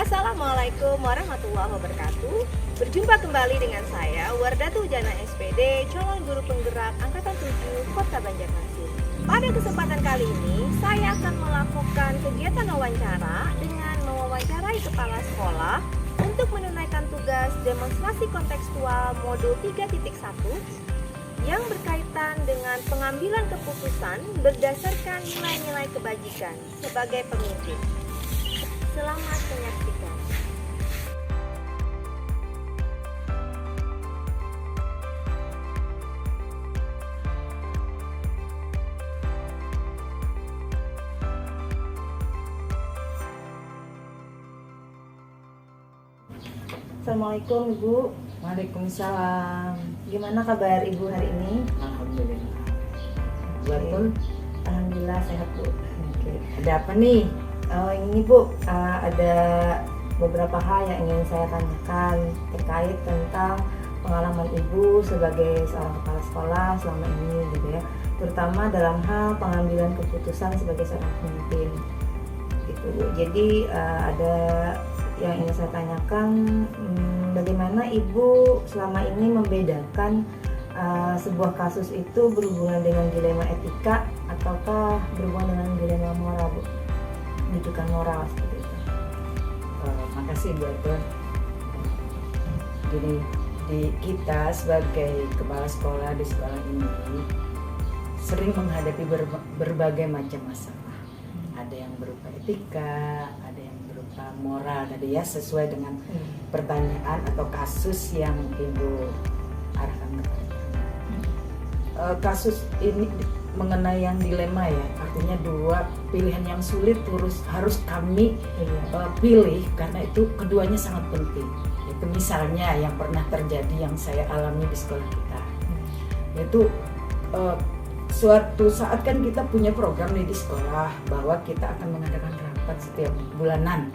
Assalamualaikum warahmatullahi wabarakatuh. Berjumpa kembali dengan saya Wardatu Jana SPD, calon guru penggerak Angkatan 7 Kota Banjarmasin. Pada kesempatan kali ini, saya akan melakukan kegiatan wawancara dengan mewawancarai kepala sekolah untuk menunaikan tugas demonstrasi kontekstual modul 3.1 yang berkaitan dengan pengambilan keputusan berdasarkan nilai-nilai kebajikan sebagai pemimpin. Selamat menyaksikan. Assalamualaikum Ibu. Waalaikumsalam. Gimana kabar Ibu hari ini? Alhamdulillah. Betul. Alhamdulillah sehat Bu. Oke. Ada apa nih? Ini Bu, ada beberapa hal yang ingin saya tanyakan terkait tentang pengalaman Ibu sebagai seorang kepala sekolah selama ini gitu ya, terutama dalam hal pengambilan keputusan sebagai seorang pemimpin gitu Bu. Jadi ada yang ingin saya tanyakan, bagaimana Ibu selama ini membedakan sebuah kasus itu berhubungan dengan dilema etika ataukah berhubungan dengan dilema moral Bu? Rujukan moral seperti itu. Makasih Bu Atur. Jadi kita sebagai kepala sekolah di sekolah ini sering menghadapi berbagai macam masalah. Ada yang berupa etika, ada yang berupa moral. Tadi ya sesuai dengan pertanyaan atau kasus yang Ibu arahkan kepada. Kasus ini mengenai yang dilema ya, artinya dua pilihan yang sulit harus kami pilih karena itu keduanya sangat penting. Itu misalnya yang pernah terjadi yang saya alami di sekolah kita, yaitu suatu saat kan kita punya program nih di sekolah bahwa kita akan mengadakan rapat setiap bulanan,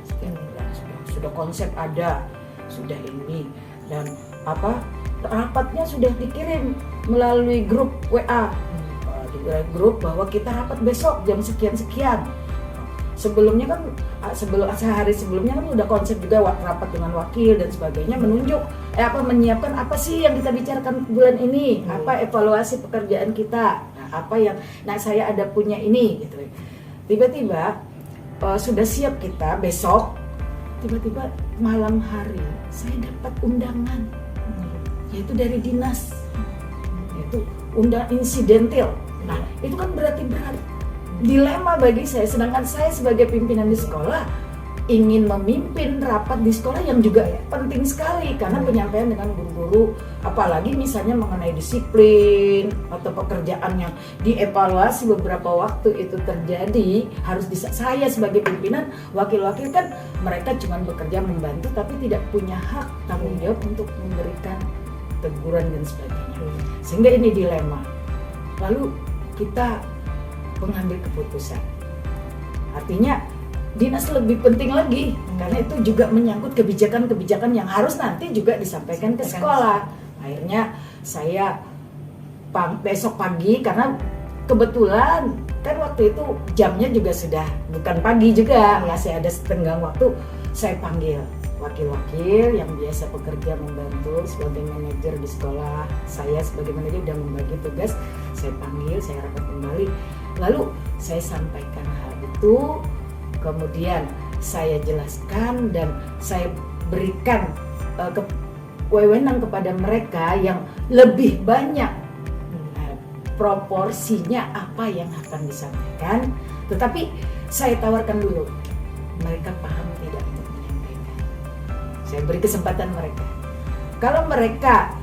sudah konsep ada, sudah ini dan rapatnya sudah dikirim melalui grup WA. Grup bahwa kita rapat besok jam sekian. Sebelumnya kan sehari sebelumnya kan udah konsep juga rapat dengan wakil dan sebagainya, menunjuk menyiapkan apa sih yang kita bicarakan bulan ini, apa evaluasi pekerjaan kita, saya ada punya ini gitu. Tiba-tiba sudah siap kita besok, tiba-tiba malam hari saya dapat undangan yaitu dari dinas, yaitu undangan insidentil. Nah, itu kan berarti berat dilema bagi saya, sedangkan saya sebagai pimpinan di sekolah ingin memimpin rapat di sekolah yang juga penting sekali karena penyampaian dengan guru-guru, apalagi misalnya mengenai disiplin atau pekerjaan yang dievaluasi beberapa waktu itu terjadi, harus bisa saya sebagai pimpinan, wakil-wakil kan mereka cuma bekerja membantu tapi tidak punya hak tanggung jawab untuk memberikan teguran dan sebagainya, sehingga ini dilema. Lalu kita mengambil keputusan, artinya dinas lebih penting lagi karena itu juga menyangkut kebijakan-kebijakan yang harus nanti juga disampaikan ke sekolah. Akhirnya saya besok pagi, karena kebetulan kan waktu itu jamnya juga sudah bukan pagi juga, masih ada setengah waktu, saya panggil wakil-wakil yang biasa bekerja membantu sebagai manajer di sekolah. Saya sebagai manajer sudah membagi tugas, saya panggil, saya rapat kembali, lalu saya sampaikan hal itu, kemudian saya jelaskan dan saya berikan wewenang kepada mereka yang lebih banyak proporsinya apa yang akan disampaikan, tetapi saya tawarkan dulu mereka paham tidak untuk menyampaikan. Saya beri kesempatan mereka. Kalau mereka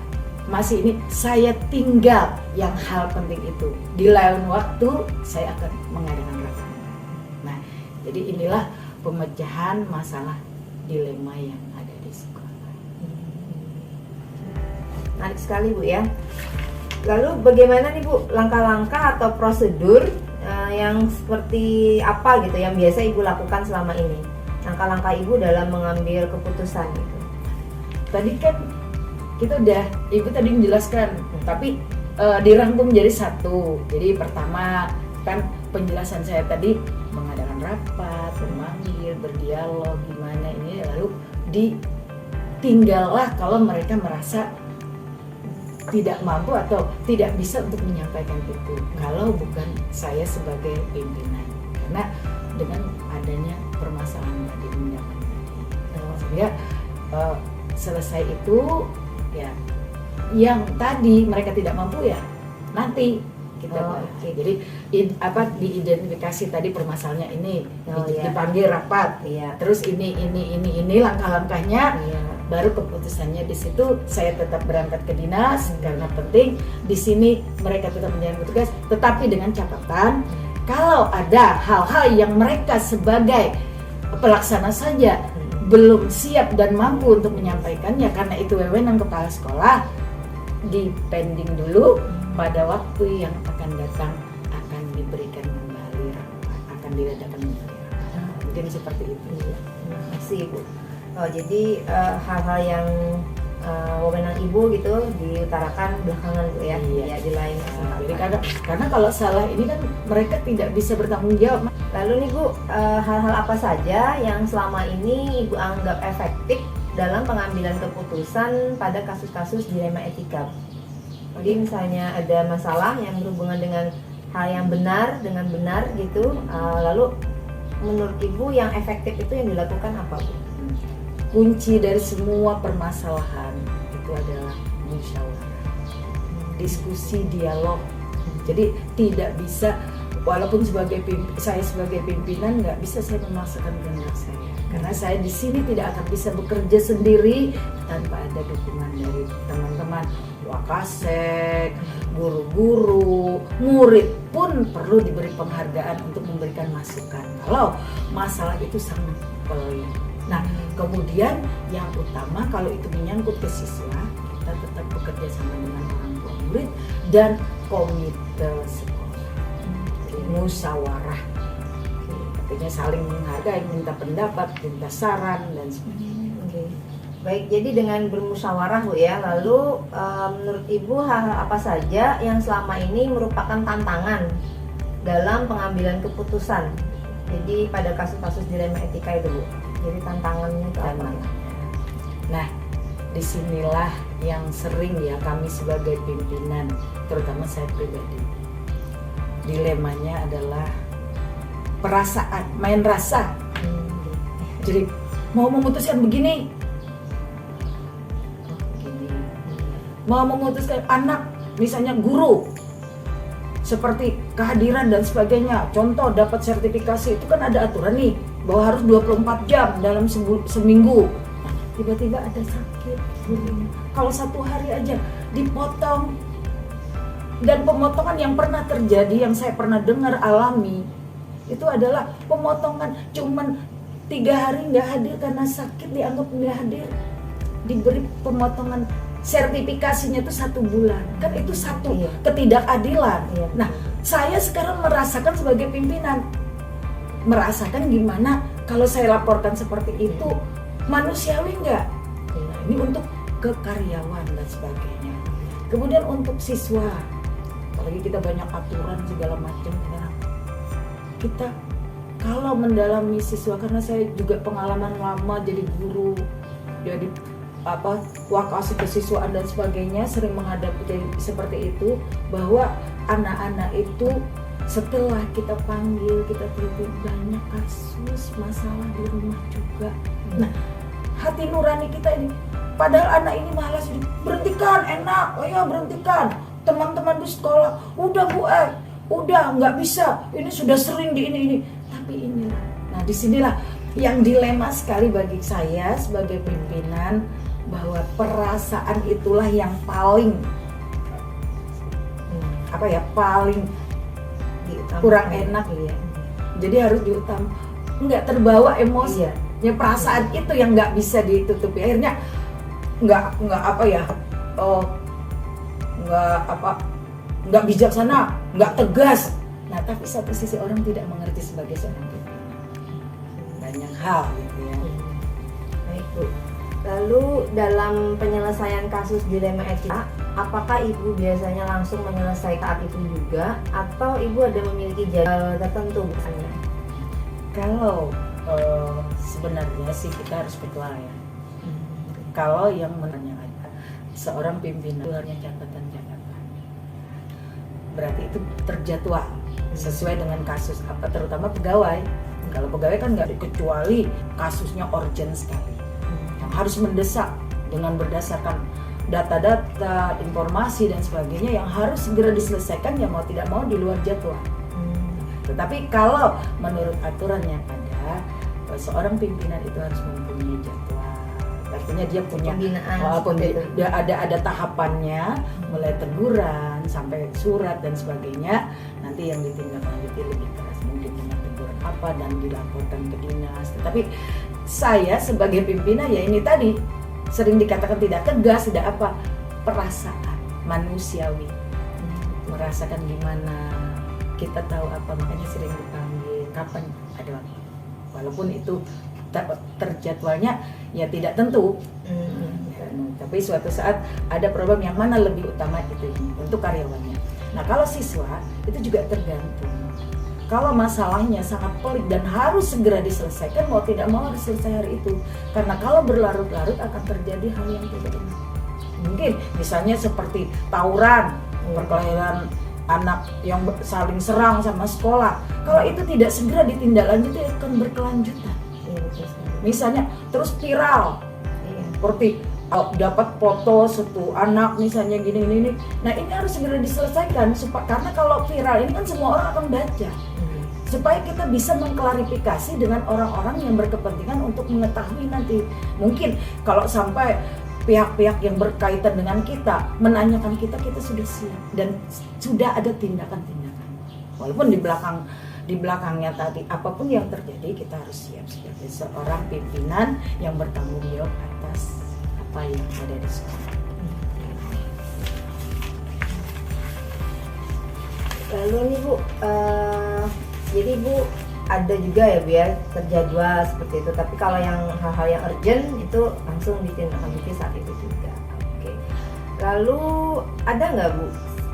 masih ini, saya tinggal yang hal penting itu. Di lain waktu saya akan mengadakan rapat. Nah, jadi inilah pemecahan masalah dilema yang ada di sekolah. Menarik sekali Bu ya. Lalu bagaimana nih Bu langkah-langkah atau prosedur yang seperti apa gitu yang biasa Ibu lakukan selama ini? Langkah-langkah Ibu dalam mengambil keputusan gitu. Tadi kan Ibu tadi menjelaskan, tapi dirangkum jadi satu. Jadi pertama kan penjelasan saya tadi mengadakan rapat, memanggil, berdialog gimana ini, lalu ditinggallah kalau mereka merasa tidak mampu atau tidak bisa untuk menyampaikan itu kalau bukan saya sebagai pimpinan, karena dengan adanya permasalahan tadi menyampaikan sehingga selesai itu ya yang tadi mereka tidak mampu ya nanti kita jadi diidentifikasi tadi permasalahannya ini dipanggil rapat terus ini langkah-langkahnya baru keputusannya. Di situ saya tetap berangkat ke dinas karena penting di sini mereka tetap menjalankan tugas, tetapi dengan catatan kalau ada hal-hal yang mereka sebagai pelaksana saja belum siap dan mampu untuk menyampaikannya karena itu wewenang kepala sekolah, dipending dulu, pada waktu yang akan datang akan diberikan kembali rapat, akan diadakan kembali rapat. Mungkin seperti itu. Terima kasih Ibu. Jadi hal-hal yang wewenang Ibu gitu diutarakan belakangan Bu ya, ya di lain kesempatan. Jadi karena kalau salah ini kan mereka tidak bisa bertanggung jawab. Lalu nih Bu, hal-hal apa saja yang selama ini Ibu anggap efektif dalam pengambilan keputusan pada kasus-kasus dilema etika? Jadi misalnya ada masalah yang berhubungan dengan hal yang benar dengan benar gitu, lalu menurut Ibu yang efektif itu yang dilakukan apa Bu? Kunci dari semua permasalahan itu adalah musyawarah, diskusi, dialog. Jadi tidak bisa, walaupun saya sebagai pimpinan nggak bisa saya memaksakan kehendak saya, karena saya di sini tidak akan bisa bekerja sendiri tanpa ada dukungan dari teman-teman Wakasek, guru-guru, murid pun perlu diberi penghargaan untuk memberikan masukan kalau masalah itu sangat pelik. Nah, kemudian yang utama kalau itu menyangkut ke siswa, kita tetap bekerja sama dengan orang tua murid dan komite sekolah. Jadi musyawarah, artinya saling menghargai, minta pendapat, minta saran dan sebagainya. Baik, jadi dengan bermusyawarah Bu ya, lalu menurut Ibu hal-hal apa saja yang selama ini merupakan tantangan dalam pengambilan keputusan? Jadi pada kasus-kasus dilema etika itu Bu, jadi tantangannya itu apa? Nah, disinilah yang sering ya kami sebagai pimpinan, terutama saya pribadi, dilemanya adalah perasaan, main rasa. Jadi mau memutuskan begini, mau memutuskan anak, misalnya guru, seperti kehadiran dan sebagainya. Contoh dapat sertifikasi itu kan ada aturan nih bahwa harus 24 jam dalam seminggu. Nah, tiba-tiba ada sakit gurunya. Kalau 1 hari aja dipotong. Dan pemotongan yang pernah terjadi, yang saya pernah dengar alami, itu adalah pemotongan cuman 3 hari nggak hadir karena sakit, dianggap nggak hadir, diberi pemotongan sertifikasinya itu 1 bulan, kan itu satu ketidakadilan. Nah, saya sekarang merasakan sebagai pimpinan, merasakan gimana kalau saya laporkan seperti itu, manusiawi nggak? Nah, ini untuk ke karyawan dan sebagainya. Kemudian untuk siswa, apalagi kita banyak aturan segala macam sekarang. Kita kalau mendalami siswa, karena saya juga pengalaman lama jadi guru, jadi wakasi kesiswaan dan sebagainya, sering menghadapi seperti itu, bahwa anak-anak itu setelah kita panggil, kita teliti, banyak kasus masalah di rumah juga. Nah, hati nurani kita ini, padahal anak ini malas, berhentikan, enak, oh ya berhentikan, teman-teman di sekolah, udah Bu, udah nggak bisa, ini sudah sering di ini, tapi inilah. Nah, disinilah yang dilema sekali bagi saya sebagai pimpinan, bahwa perasaan itulah yang paling paling kurang enak ya. Jadi harus nggak terbawa emosi. Ya perasaan itu yang nggak bisa ditutupi. Akhirnya nggak bijaksana, nggak tegas. Nah, tapi satu sisi orang tidak mengerti sebagai seorang pimpinan. Banyak hal gitu ya. Baik Bu. Lalu dalam penyelesaian kasus dilema etika, apakah Ibu biasanya langsung menyelesaikan saat itu juga, atau Ibu ada memiliki jadwal tertentu misalnya? Kalau sebenarnya sih kita harus berdoa ya. kalau yang menanya ada seorang pimpinan hanya catatan-catatan, berarti itu terjadwal sesuai dengan kasus apa, terutama pegawai. Kalau pegawai kan nggak, kecuali kasusnya urgent sekali, yang harus mendesak dengan berdasarkan data-data, informasi dan sebagainya yang harus segera diselesaikan, ya mau tidak mau di luar jadwal. Tetapi kalau menurut aturan yang ada, seorang pimpinan itu harus mempunyai jadwal. Artinya dia punya dia ada tahapannya, mulai teguran sampai surat dan sebagainya. Nanti yang ditindaklanjuti lebih keras mungkin dengan teguran apa dan dilaporkan ke dinas. Tetapi saya sebagai pimpinan ya ini tadi sering dikatakan tidak tegas, tidak apa, perasaan manusiawi, merasakan gimana, kita tahu apa, makanya sering dipanggil kapan ada waktu, walaupun itu terjadwalnya ya tidak tentu. Tapi suatu saat ada problem yang mana lebih utama itu untuk karyawannya. Nah kalau siswa itu juga tergantung. Kalau masalahnya sangat pelik dan harus segera diselesaikan, mau tidak mau harus selesai hari itu. Karena kalau berlarut-larut akan terjadi hal yang tidak enak. Mungkin misalnya seperti tawuran, perkelahian anak yang saling serang sama sekolah. Kalau itu tidak segera ditindaklanjuti akan berkelanjutan. Misalnya terus viral, seperti dapat foto satu anak misalnya gini. Nah ini harus segera diselesaikan karena kalau viral ini kan semua orang akan baca. Supaya kita bisa mengklarifikasi dengan orang-orang yang berkepentingan untuk mengetahui nanti. Mungkin kalau sampai pihak-pihak yang berkaitan dengan kita menanyakan kita sudah siap dan sudah ada tindakan-tindakan. Walaupun di belakangnya tadi apapun yang terjadi kita harus siap sebagai seorang pimpinan yang bertanggung jawab atas apa yang ada di sekolah. Lalu nih Bu, jadi Bu ada juga ya Bu ya terjadwal seperti itu. Tapi kalau yang hal-hal yang urgent itu langsung ditindaklanjuti saat itu juga. Oke. Lalu ada nggak Bu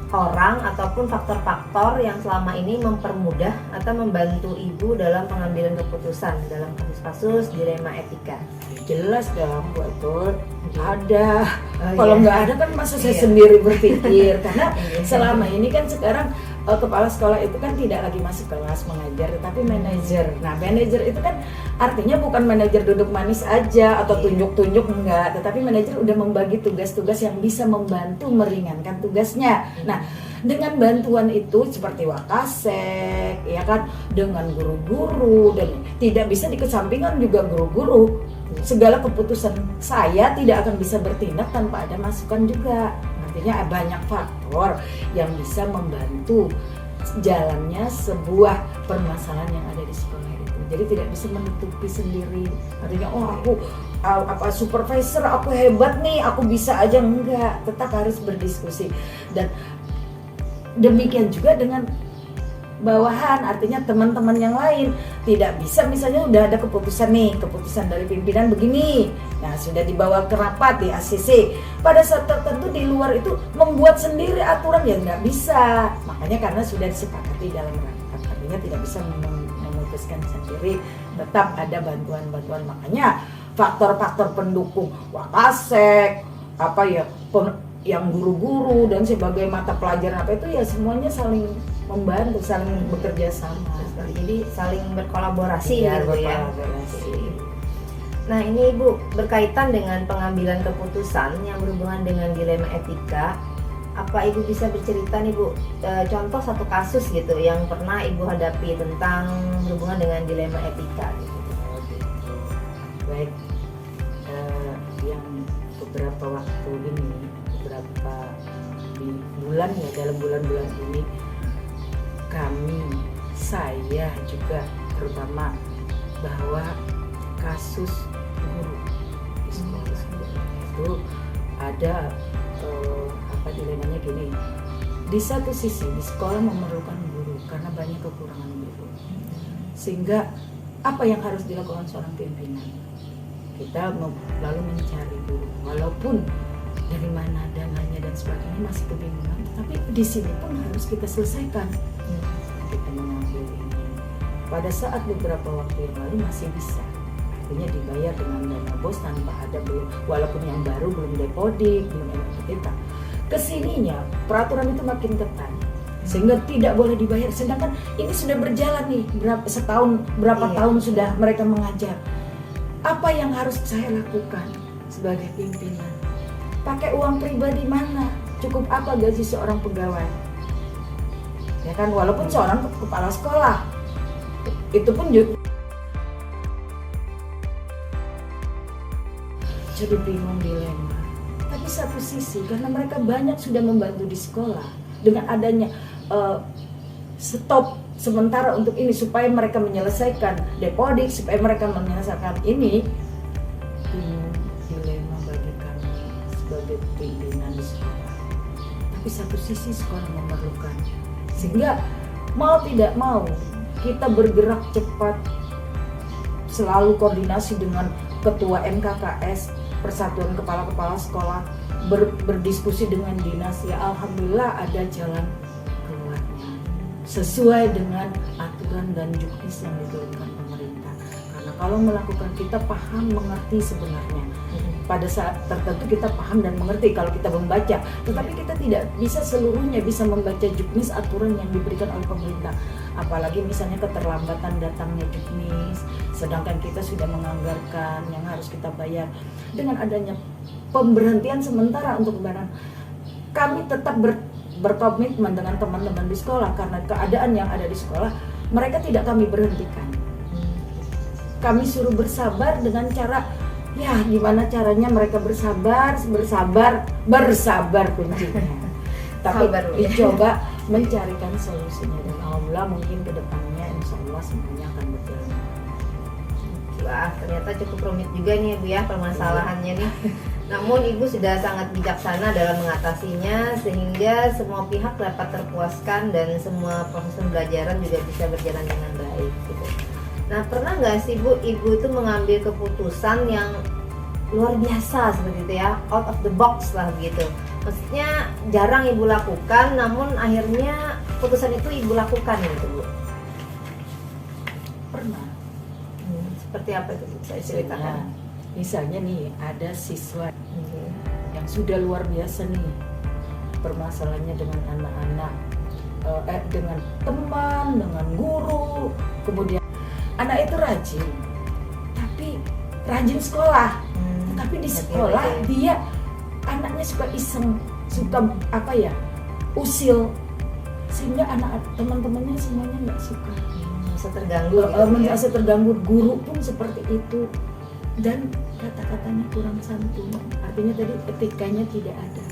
orang ataupun faktor-faktor yang selama ini mempermudah atau membantu Ibu dalam pengambilan keputusan dalam kasus-kasus dilema etika? Jelas dong Bu Atun, ada. Kalau nggak ada kan masa saya sendiri berpikir. Karena selama ini kan sekarang kepala sekolah itu kan tidak lagi masuk kelas mengajar, tetapi manajer. Nah, manajer itu kan artinya bukan manajer duduk manis aja atau tunjuk-tunjuk, enggak, tetapi manajer udah membagi tugas-tugas yang bisa membantu meringankan tugasnya. Nah, dengan bantuan itu seperti Wakasek, ya kan, dengan guru-guru, dan tidak bisa dikesampingkan juga guru-guru. Segala keputusan saya tidak akan bisa bertindak tanpa ada masukan juga. Artinya banyak faktor yang bisa membantu jalannya sebuah permasalahan yang ada di sekolah itu. Jadi tidak bisa menutupi sendiri. Artinya aku supervisor, aku hebat nih, aku bisa aja, enggak. Tetap harus berdiskusi. Dan demikian juga dengan bawahan, artinya teman-teman yang lain. Tidak bisa misalnya udah ada keputusan dari pimpinan begini, nah sudah dibawa ke rapat di ACC, pada saat tertentu di luar itu membuat sendiri aturan, ya nggak bisa. Makanya karena sudah disepakati dalam rapat, artinya tidak bisa memutuskan sendiri, tetap ada bantuan-bantuan. Makanya faktor-faktor pendukung Wakasek, yang guru-guru dan sebagai mata pelajaran apa itu, ya semuanya saling membantu, saling bekerja sama. Jadi saling berkolaborasi ya, gitu ya. Nah ini Ibu, berkaitan dengan pengambilan keputusan yang berhubungan dengan dilema etika, apa Ibu bisa bercerita nih Bu, contoh satu kasus gitu yang pernah Ibu hadapi tentang berhubungan dengan dilema etika gitu. Baik, yang beberapa waktu ini, beberapa bulan ya, dalam bulan-bulan ini saya juga terutama bahwa kasus guru di sekolah itu ada dilemanya gini. Di satu sisi di sekolah memerlukan guru karena banyak kekurangan guru, sehingga apa yang harus dilakukan seorang pimpinan, kita lalu mencari guru, walaupun dari mana dananya dan sebagainya masih kebingungan, tapi di sini pun harus kita selesaikan. Kita mengambil ini pada saat beberapa waktu yang lalu masih bisa, artinya dibayar dengan dana bos tanpa ada walaupun yang baru belum depodik, belum NPWP. Kesininya peraturan itu makin ketat sehingga tidak boleh dibayar. Sedangkan ini sudah berjalan nih berapa tahun sudah mereka mengajar. Apa yang harus saya lakukan sebagai pimpinan? Pakai uang pribadi mana? Cukup apa gaji seorang pegawai? Ya kan, walaupun seorang kepala sekolah itu pun juga jadi bingung, dilema. Tapi satu sisi karena mereka banyak sudah membantu di sekolah dengan adanya stop sementara untuk ini supaya mereka menyelesaikan depodik, supaya mereka menyelesaikan ini, dilema bagi kami sebagai pimpinan di sekolah. Tapi satu sisi sekolah memerlukan, sehingga mau tidak mau kita bergerak cepat, selalu koordinasi dengan ketua MKKS, Persatuan Kepala-Kepala Sekolah, berdiskusi dengan dinas. Ya alhamdulillah ada jalan keluarnya sesuai dengan aturan dan juknis yang diturunkan pemerintah. Karena kalau melakukan, kita paham mengerti sebenarnya. Pada saat tertentu kita paham dan mengerti kalau kita membaca, tetapi kita tidak bisa seluruhnya bisa membaca juknis aturan yang diberikan oleh pemerintah. Apalagi misalnya keterlambatan datangnya juknis, sedangkan kita sudah menganggarkan yang harus kita bayar. Dengan adanya pemberhentian sementara untuk lebaran, kami tetap berkomitmen dengan teman-teman di sekolah karena keadaan yang ada di sekolah, mereka tidak kami berhentikan. Kami suruh bersabar dengan cara, ya gimana caranya mereka bersabar kuncinya. Tapi dicoba mencarikan solusinya, dan alhamdulillah mungkin kedepannya insya Allah semuanya akan berjalan. Wah, ternyata cukup rumit juga nih Bu ya permasalahannya nih. Namun Ibu sudah sangat bijaksana dalam mengatasinya sehingga semua pihak dapat terpuaskan dan semua proses pembelajaran juga bisa berjalan dengan baik gitu. Nah, pernah nggak sih Bu, Ibu itu mengambil keputusan yang luar biasa seperti itu ya, out of the box lah gitu. Maksudnya jarang Ibu lakukan, namun akhirnya keputusan itu Ibu lakukan gitu Bu. Pernah. Seperti apa itu Bu? Saya ceritakan. Misalnya nih ada siswa yang sudah luar biasa nih permasalahannya dengan anak-anak, dengan teman, dengan guru, kemudian anak itu rajin sekolah, tapi di sekolah dia anaknya suka iseng, suka usil, sehingga anak teman-temannya semuanya nggak suka, merasa terganggu. Guru pun seperti itu, dan kata-katanya kurang santun, artinya tadi etikanya tidak ada.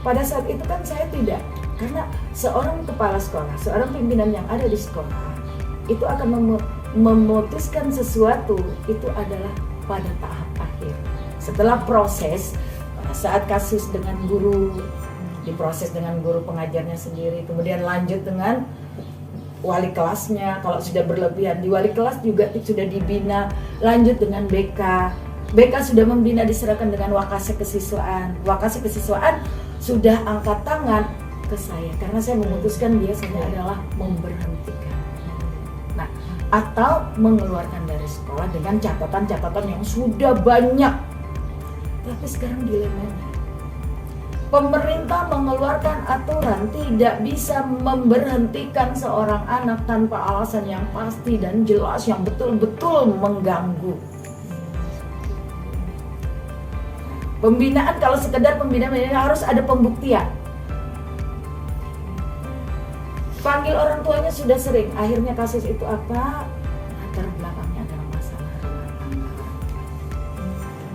Pada saat itu kan saya tidak, karena seorang kepala sekolah, seorang pimpinan yang ada di sekolah itu akan memutuskan sesuatu itu adalah pada tahap akhir. Setelah proses, saat kasus dengan guru, diproses dengan guru pengajarnya sendiri, kemudian lanjut dengan wali kelasnya. Kalau sudah berlebihan, di wali kelas juga sudah dibina, lanjut dengan BK. BK sudah membina, diserahkan dengan wakase kesiswaan. Wakase kesiswaan sudah angkat tangan ke saya, karena saya memutuskan biasanya adalah memberhentikan. Nah, atau mengeluarkan dari sekolah dengan catatan-catatan yang sudah banyak. Tapi sekarang dilemanya, pemerintah mengeluarkan aturan tidak bisa memberhentikan seorang anak tanpa alasan yang pasti dan jelas yang betul-betul mengganggu. Pembinaan, kalau sekedar pembinaan harus ada pembuktian. Panggil orang tuanya sudah sering, akhirnya kasus itu apa? Latar belakangnya adalah masalah rumah tangga.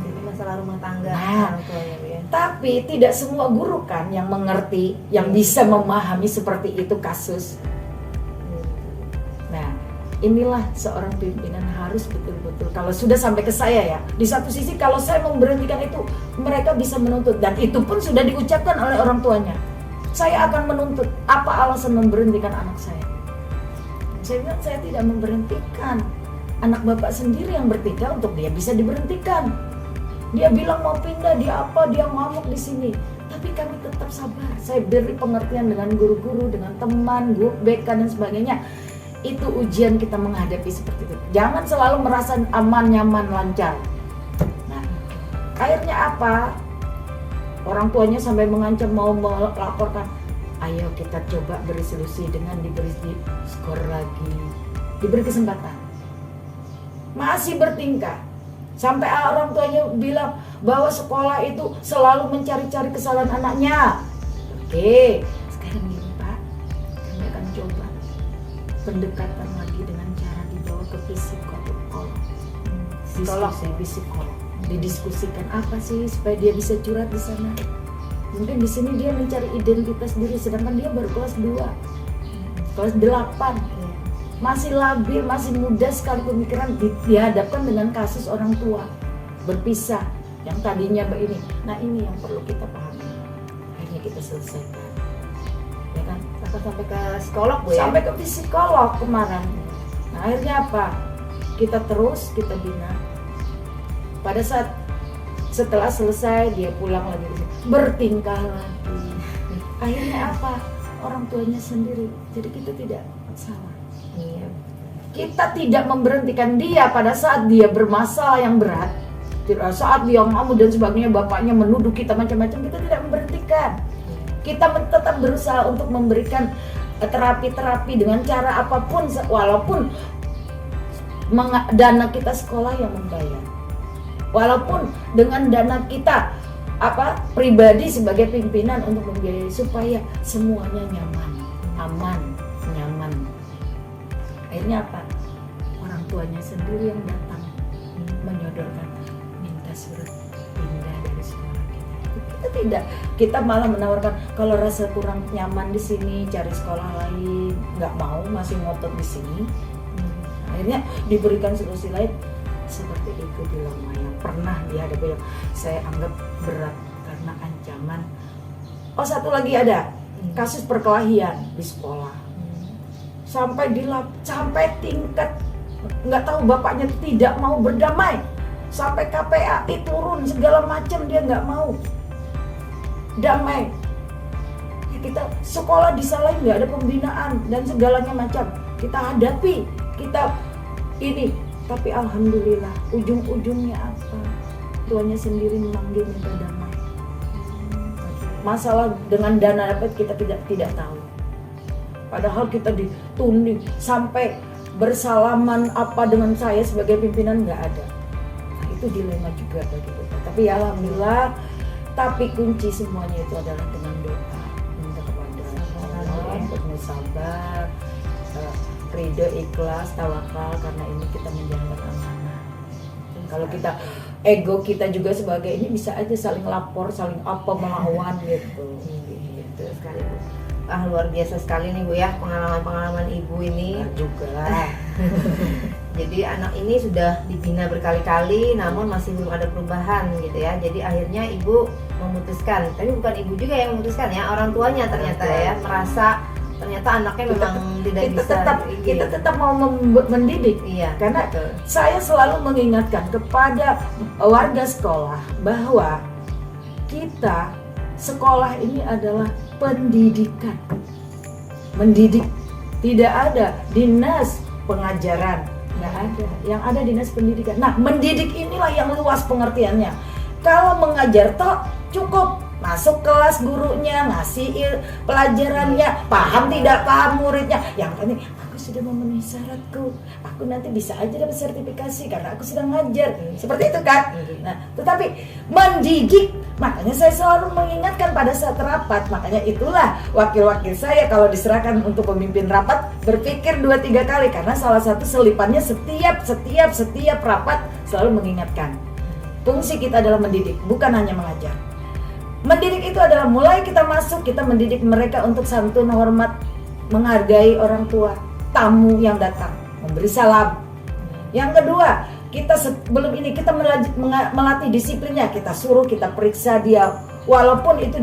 Jadi masalah rumah tangga Nah, orang tuanya ya. Tapi tidak semua guru kan yang mengerti, yang bisa memahami seperti itu kasus. Nah, inilah seorang pimpinan harus betul-betul, kalau sudah sampai ke saya ya, di satu sisi kalau saya memberhentikan itu, mereka bisa menuntut, dan itu pun sudah diucapkan oleh orang tuanya. Saya akan menuntut, apa alasan memberhentikan anak saya? Saya bilang saya tidak memberhentikan. Anak bapak sendiri yang bertiga untuk dia bisa diberhentikan. Dia bilang mau pindah, dia ngamuk di sini. Tapi kami tetap sabar. Saya beri pengertian dengan guru-guru, dengan teman, guru BK dan sebagainya. Itu ujian kita menghadapi seperti itu. Jangan selalu merasa aman, nyaman, lancar. Nah, akhirnya apa? Orang tuanya sampai mengancam mau melaporkan. Ayo kita coba beri solusi dengan diberi skor lagi, diberi kesempatan. Masih bertingkah. Sampai orang tuanya bilang bahwa sekolah itu selalu mencari-cari kesalahan anaknya. Oke, sekarang gini Pak, kami akan coba pendekatan lagi dengan cara dibawa ke psikolog. Psikolog. Didiskusikan apa sih supaya dia bisa curhat di sana. Mungkin di sini dia mencari identitas diri, sedangkan dia baru kelas 2, kelas 8. Masih labil, masih muda sekali pemikiran, dihadapkan dengan kasus orang tua berpisah yang tadinya begini. Nah ini yang perlu kita pahami. Akhirnya kita selesaikan, ya kan? Sampai ke psikolog Bu ya? Sampai ke psikolog kemarin. Nah akhirnya apa? Kita bina. Pada saat setelah selesai dia pulang lagi, bertingkah lagi. Akhirnya apa? Orang tuanya sendiri. Jadi kita tidak salah. Iya. Kita tidak memberhentikan dia pada saat dia bermasalah yang berat. Saat dia ngamuk dan sebagainya, bapaknya menuduh kita macam-macam, kita tidak memberhentikan. Kita tetap berusaha untuk memberikan terapi-terapi dengan cara apapun, walaupun dana kita sekolah yang membayar, walaupun dengan dana kita pribadi sebagai pimpinan untuk membiayai, supaya semuanya nyaman, aman, nyaman. Akhirnya apa? Orang tuanya sendiri yang datang menyodorkan, minta surat pindah dari sekolah kita. Kita tidak, kita malah menawarkan kalau rasa kurang nyaman di sini cari sekolah lain, nggak mau, masih ngotot di sini. Akhirnya diberikan solusi lain seperti itu dilema yang pernah dihadapi yang saya anggap berat karena ancaman. Oh satu lagi ada kasus perkelahian di sekolah. Sampai tingkat nggak tahu, bapaknya tidak mau berdamai, sampai KPAI turun segala macam, dia nggak mau damai. Ya, kita sekolah disalahin, nggak ada pembinaan dan segalanya macam kita hadapi, kita ini, tapi alhamdulillah ujung-ujungnya apa? Tuanya sendiri memanggil minta damai. Masalah dengan dana dapat kita tidak tahu. Padahal kita ditunding sampai bersalaman apa dengan saya sebagai pimpinan nggak ada. Nah, itu dilema juga bagi kita. Tapi ya alhamdulillah, tapi kunci semuanya itu adalah dengan doa, minta kepada Allah untuk sabar, ridho, ikhlas, tawakal, karena ini kita menjalankan amanah. Kalau kita ego kita juga sebagai ini bisa aja saling lapor, saling melawan gitu. Gitu sekali Bu. Luar biasa sekali nih Bu ya, pengalaman-pengalaman Ibu ini. Juga. Jadi anak ini sudah dibina berkali-kali namun masih belum ada perubahan gitu ya. Jadi akhirnya Ibu memutuskan, tapi bukan Ibu juga yang memutuskan ya, orang tuanya ternyata ya merasa ternyata anaknya memang tidak bisa. Kita tetap mau mendidik. Iya. Karena betul. Saya selalu mengingatkan kepada warga sekolah bahwa kita sekolah ini adalah pendidikan, mendidik. Tidak ada dinas pengajaran, nggak ada. Yang ada dinas pendidikan. Nah, mendidik inilah yang luas pengertiannya. Kalau mengajar toh cukup masuk kelas, gurunya ngasih pelajarannya, paham tidak paham muridnya. Yang penting aku sudah memenuhi syaratku, aku nanti bisa aja dapat sertifikasi karena aku sudah ngajar. Seperti itu kan. Nah, tetapi mendidik, makanya saya selalu mengingatkan pada saat rapat. Makanya itulah wakil-wakil saya kalau diserahkan untuk pemimpin rapat berpikir 2-3 kali, karena salah satu selipannya setiap rapat selalu mengingatkan. Fungsi kita adalah mendidik, bukan hanya mengajar. Mendidik itu adalah mulai kita masuk, kita mendidik mereka untuk santun, hormat, menghargai orang tua, tamu yang datang, memberi salam. Yang kedua, kita sebelum ini kita melatih disiplinnya, kita suruh, kita periksa dia, walaupun itu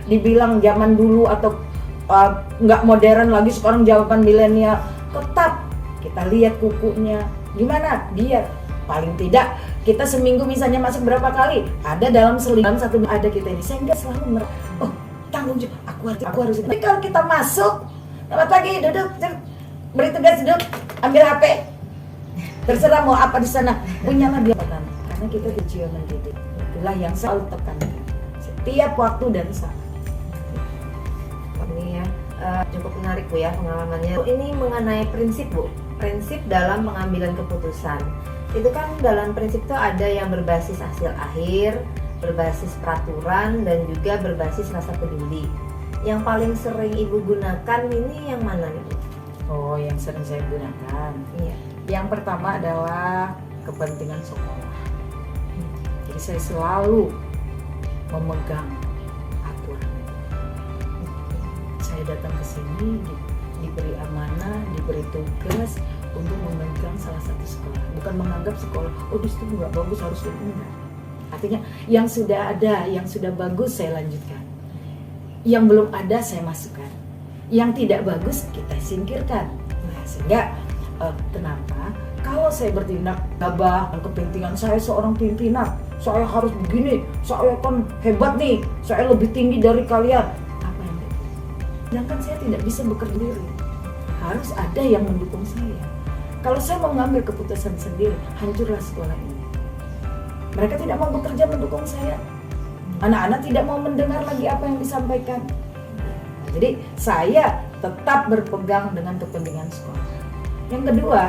dibilang zaman dulu atau nggak modern lagi, sekarang jawaban milenial, tetap kita lihat kukunya gimana dia. Paling tidak kita seminggu misalnya masuk berapa kali, ada dalam dalam satu ada kita ini, saya nggak selalu tanggung jawab, aku harus. Tapi kalau kita masuk, selamat pagi, duduk, beri tugas duduk, ambil HP, terserah mau apa di sana, punyalah dia. Karena kita tujuan mendidik, itulah yang selalu tekankan setiap waktu dan saat. Ini ya cukup menarik Bu ya pengalamannya. Ini mengenai prinsip Bu, prinsip dalam pengambilan keputusan. Itu kan dalam prinsip itu ada yang berbasis hasil akhir, berbasis peraturan, dan juga berbasis rasa peduli. Yang paling sering Ibu gunakan ini yang mana nih Bu? Oh, yang sering saya gunakan. Iya. Yang pertama adalah kepentingan sekolah. Jadi saya selalu memegang aturan. Saya datang ke sini diberi amanah, diberi tugas untuk memegang salah satu sekolah. Bukan menganggap sekolah, oh di situ nggak bagus harus enggak. Artinya yang sudah ada, yang sudah bagus saya lanjutkan. Yang belum ada saya masukkan. Yang tidak bagus kita singkirkan. Nah, sehingga kenapa? Kalau saya bertindak gabah, kepentingan saya seorang pimpinan, saya harus begini, saya kan hebat nih, saya lebih tinggi dari kalian. Apa yang betul? Sedangkan saya tidak bisa bekerja sendiri. Harus ada yang mendukung saya. Kalau saya mau mengambil keputusan sendiri, hancurlah sekolah ini. Mereka tidak mau bekerja mendukung saya. Anak-anak tidak mau mendengar lagi apa yang disampaikan. Nah, jadi saya tetap berpegang dengan kepentingan sekolah. Yang kedua,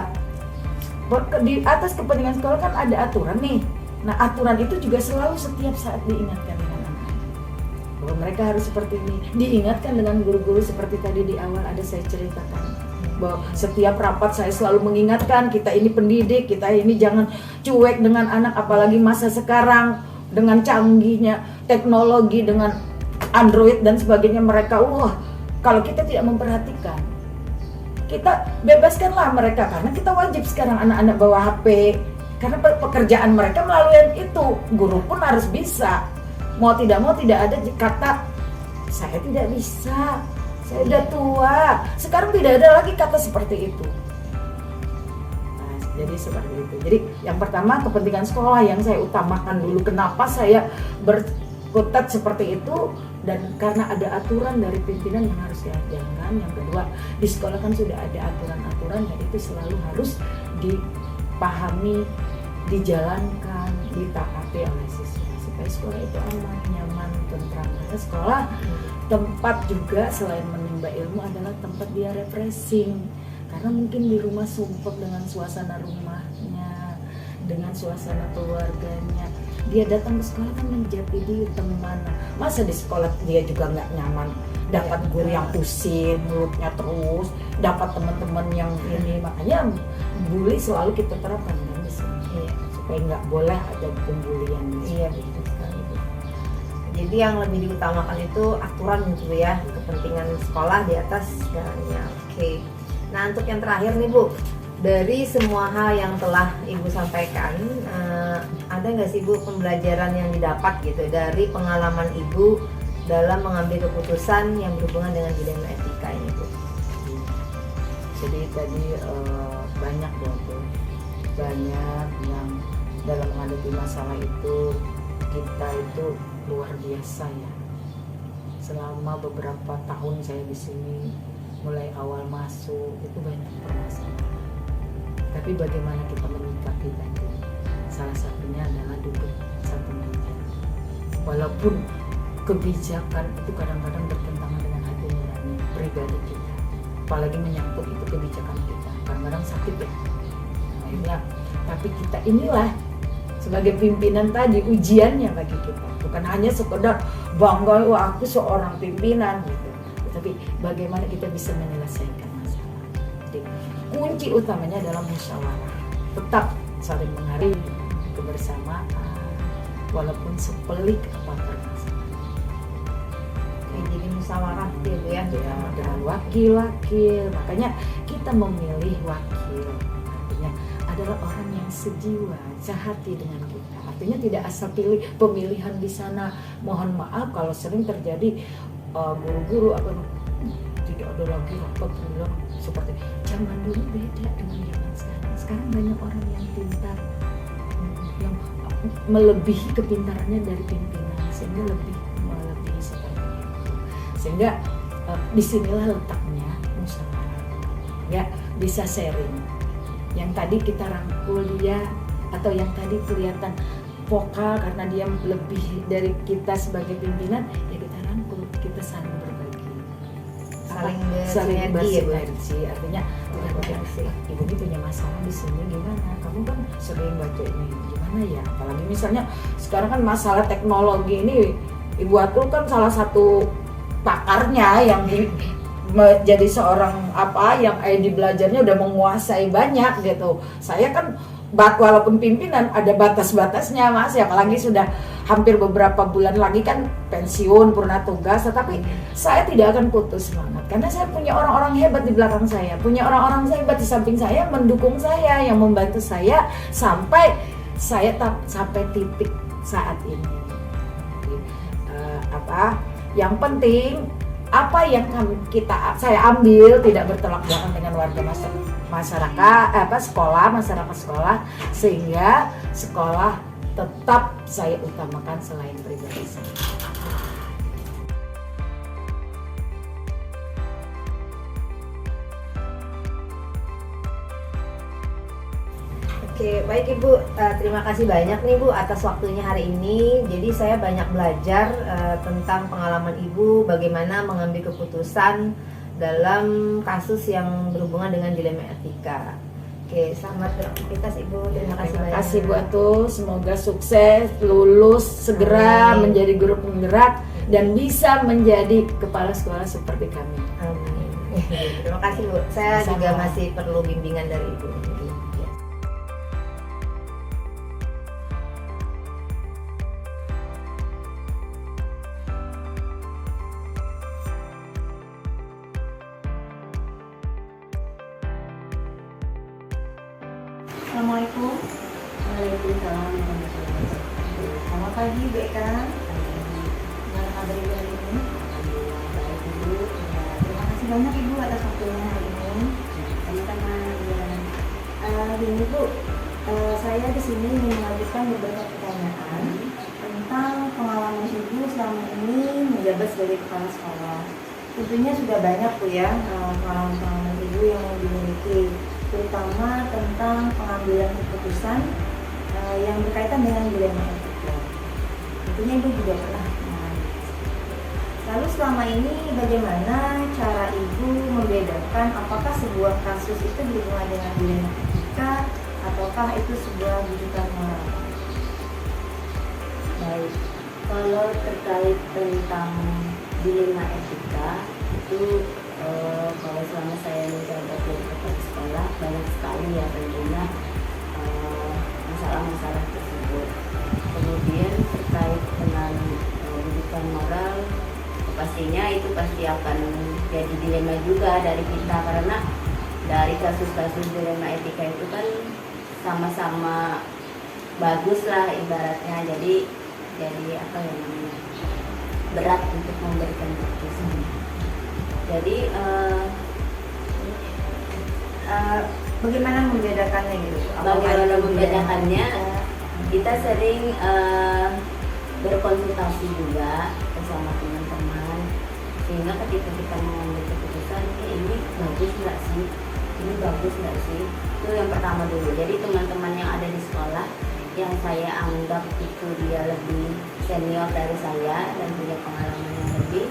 di atas kepentingan sekolah kan ada aturan nih. Nah, aturan itu juga selalu setiap saat diingatkan dengan anak-anak. Bahwa mereka harus seperti ini. Diingatkan dengan guru-guru seperti tadi di awal ada saya ceritakan. Bahwa setiap rapat saya selalu mengingatkan, kita ini pendidik, kita ini jangan cuek dengan anak, apalagi masa sekarang dengan canggihnya teknologi, dengan Android dan sebagainya mereka. Wah, kalau kita tidak memperhatikan, kita bebaskanlah mereka, karena kita wajib sekarang anak-anak bawa HP, karena pekerjaan mereka melalui itu. Guru pun harus bisa, mau tidak ada kata saya tidak bisa, saya udah tua. Sekarang tidak ada lagi kata seperti itu. Nah, jadi seperti itu. Jadi yang pertama kepentingan sekolah yang saya utamakan dulu. Kenapa saya berkutat seperti itu? Dan karena ada aturan dari pimpinan yang harus dijalankan. Yang kedua, di sekolah kan sudah ada aturan-aturan yang itu selalu harus dipahami, dijalankan, ditaati oleh siswa supaya sekolah itu aman, nyaman, tentram. Karena sekolah tempat juga selain menimba ilmu adalah tempat dia refreshing. Karena mungkin di rumah sumpek dengan suasana rumahnya, dengan suasana keluarganya. Dia datang ke sekolah kan menjadi diri teman. Masa di sekolah dia juga nggak nyaman, dapat guru yang pusing mulutnya terus, dapat teman-teman yang ini. Makanya bully selalu kita terapkan kan di sini, supaya nggak boleh ada pembulian. Iya betul sekali. Jadi yang lebih diutamakan itu aturan gitu ya, kepentingan sekolah di atas segalanya. Oke. Nah untuk yang terakhir nih Bu, dari semua hal yang telah Ibu sampaikan, ada nggak sih Bu pembelajaran yang didapat gitu dari pengalaman Ibu dalam mengambil keputusan yang berhubungan dengan dilema etika ini Bu? Jadi tadi banyak ya Bu, banyak yang dalam menghadapi masalah itu kita itu luar biasa ya. Selama beberapa tahun saya di sini, mulai awal masuk itu banyak permasalahan. Tapi bagaimana kita menyikapi tadi? Salah satunya adalah duduk satu meja. Walaupun kebijakan itu kadang-kadang bertentangan dengan hati nurani pribadi kita, apalagi menyangkut itu kebijakan kita, kadang-kadang sakit ya. Akhirnya, tapi kita inilah sebagai pimpinan tadi ujiannya bagi kita. Bukan hanya sekedar bangga, wah aku seorang pimpinan gitu. Tapi bagaimana kita bisa menyelesaikan masalah. Jadi kunci utamanya adalah musyawarah. Tetap saling menghargai, kebersamaan, walaupun sepelik apapun masalah. Jadi musyawarah ya Bu ya, dengan wakil-wakil. Makanya kita memilih wakil, artinya adalah orang yang sejiwa, sehati dengan kita. Artinya tidak asal pilih pemilihan di sana. Mohon maaf kalau sering terjadi guru-guru tidak ada lagi rapat bilang seperti zaman dulu beda dengan zaman sekarang. Sekarang banyak orang yang pintar, yang melebihi kepintarannya dari pimpinan, sehingga lebih melebihi seperti itu. Sehingga disinilah letaknya musyawarah. Ya, bisa sharing. Yang tadi kita rangkul dia, atau yang tadi kelihatan vokal karena dia lebih dari kita sebagai pimpinan, ya kita rangkul, kita saling berbagi, saling bersinergi. Artinya ibu ini punya masalah di sini gimana, kamu kan sering baca ini gimana ya, apalagi misalnya sekarang kan masalah teknologi ini, Ibu Atul kan salah satu pakarnya yang jadi seorang yang ID belajarnya udah menguasai banyak gitu. Saya kan walaupun pimpinan ada batas-batasnya Mas, ya apalagi sudah hampir beberapa bulan lagi kan pensiun purna tugas, tetapi saya tidak akan putus semangat karena saya punya orang-orang hebat di belakang saya, punya orang-orang hebat di samping saya, mendukung saya, yang membantu saya sampai sampai titik saat ini. Yang penting apa yang saya ambil tidak bertolak belakang dengan warga masyarakat sekolah, sehingga sekolah tetap saya utamakan selain pribadi saya. Oke, baik Ibu, terima kasih banyak nih Bu atas waktunya hari ini. Jadi saya banyak belajar tentang pengalaman Ibu, bagaimana mengambil keputusan dalam kasus yang berhubungan dengan dilema etika. Oke, selamat beraktivitas Ibu. Terima kasih banyak. Terima kasih Bu Atul, semoga sukses, lulus segera, menjadi guru penggerak dan bisa menjadi kepala sekolah seperti kami. Amin. Terima kasih Bu. Saya juga masih perlu bimbingan dari Ibu. Assalamualaikum. Waalaikumsalam warahmatullahi wabarakatuh. Selamat pagi Bu Eka. Gimana kabar Ibu hari ini? Alhamdulillah baik Ibu. Terima kasih banyak Ibu atas waktunya hari ini. Sama-sama ya. Ini Bu, saya di sini ingin mengajukan beberapa pertanyaan tentang pengalaman Ibu selama ini menjabat sebagai kepala sekolah. Tentunya sudah banyak Bu ya pengalaman Ibu yang dimiliki, terutama tentang pengambilan keputusan yang berkaitan dengan dilema etika. Tentunya Ibu juga pernah mengalami. Lalu selama ini bagaimana cara Ibu membedakan apakah sebuah kasus itu berhubungan dengan dilema etika ataukah itu sebuah bujukan moral? Baik. Kalau terkait tentang dilema etika itu kalau selama saya menjabat jadi kepala sekolah banyak sekali ya tentunya masalah-masalah tersebut. Kemudian terkait dengan rujukan moral, pastinya itu pasti akan jadi dilema juga dari kita, karena dari kasus-kasus dilema etika itu kan sama-sama bagus lah ibaratnya, jadi apa ya namanya, berat untuk memberikan keputusan. Jadi bagaimana membedakannya gitu? bagaimana membedakannya, kita sering berkonsultasi juga bersama teman-teman, sehingga ketika kita mengambil keputusan ini bagus nggak sih, itu yang pertama dulu. Jadi teman-teman yang ada di sekolah yang saya anggap itu dia lebih senior dari saya dan punya pengalaman yang lebih,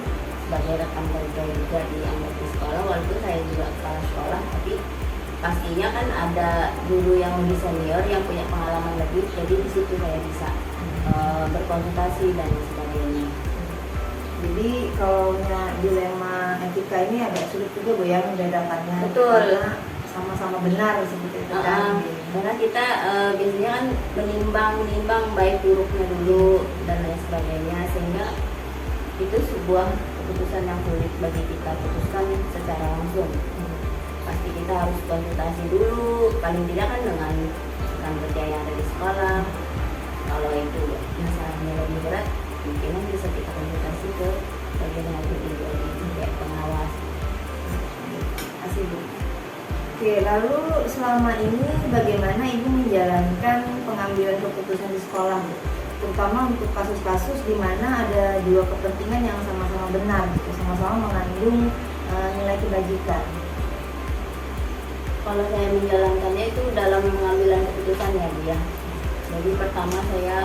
sebagai rekan kerja juga dianggap di sekolah, walaupun saya juga kepala sekolah, tapi pastinya kan ada guru yang lebih senior yang punya pengalaman lebih, jadi di situ saya bisa berkonsultasi dan sebagainya. Jadi kalau dilema etika ini agak sulit juga Bu ya membedakannya. Betul. Karena sama-sama benar seperti itu kan. Karena kita biasanya kan menimbang baik buruknya dulu dan lain sebagainya, sehingga itu sebuah keputusan yang sulit bagi kita putuskan secara langsung. Pasti kita harus konsultasi dulu, paling tidak kan dengan rekan kerja yang ada di sekolah. Kalau itu masalahnya lebih berat, mungkin bisa kita konsultasi ke bagian yang lebih tinggi, kayak pengawas. Kasih Bu. Oke, lalu selama ini bagaimana Ibu menjalankan pengambilan keputusan di sekolah, Bu? Terutama untuk kasus-kasus di mana ada dua kepentingan yang sama-sama benar, gitu, sama-sama mengandung nilai kebajikan. kalau saya menjalankannya itu dalam pengambilan keputusan ya Bu ya. Jadi pertama saya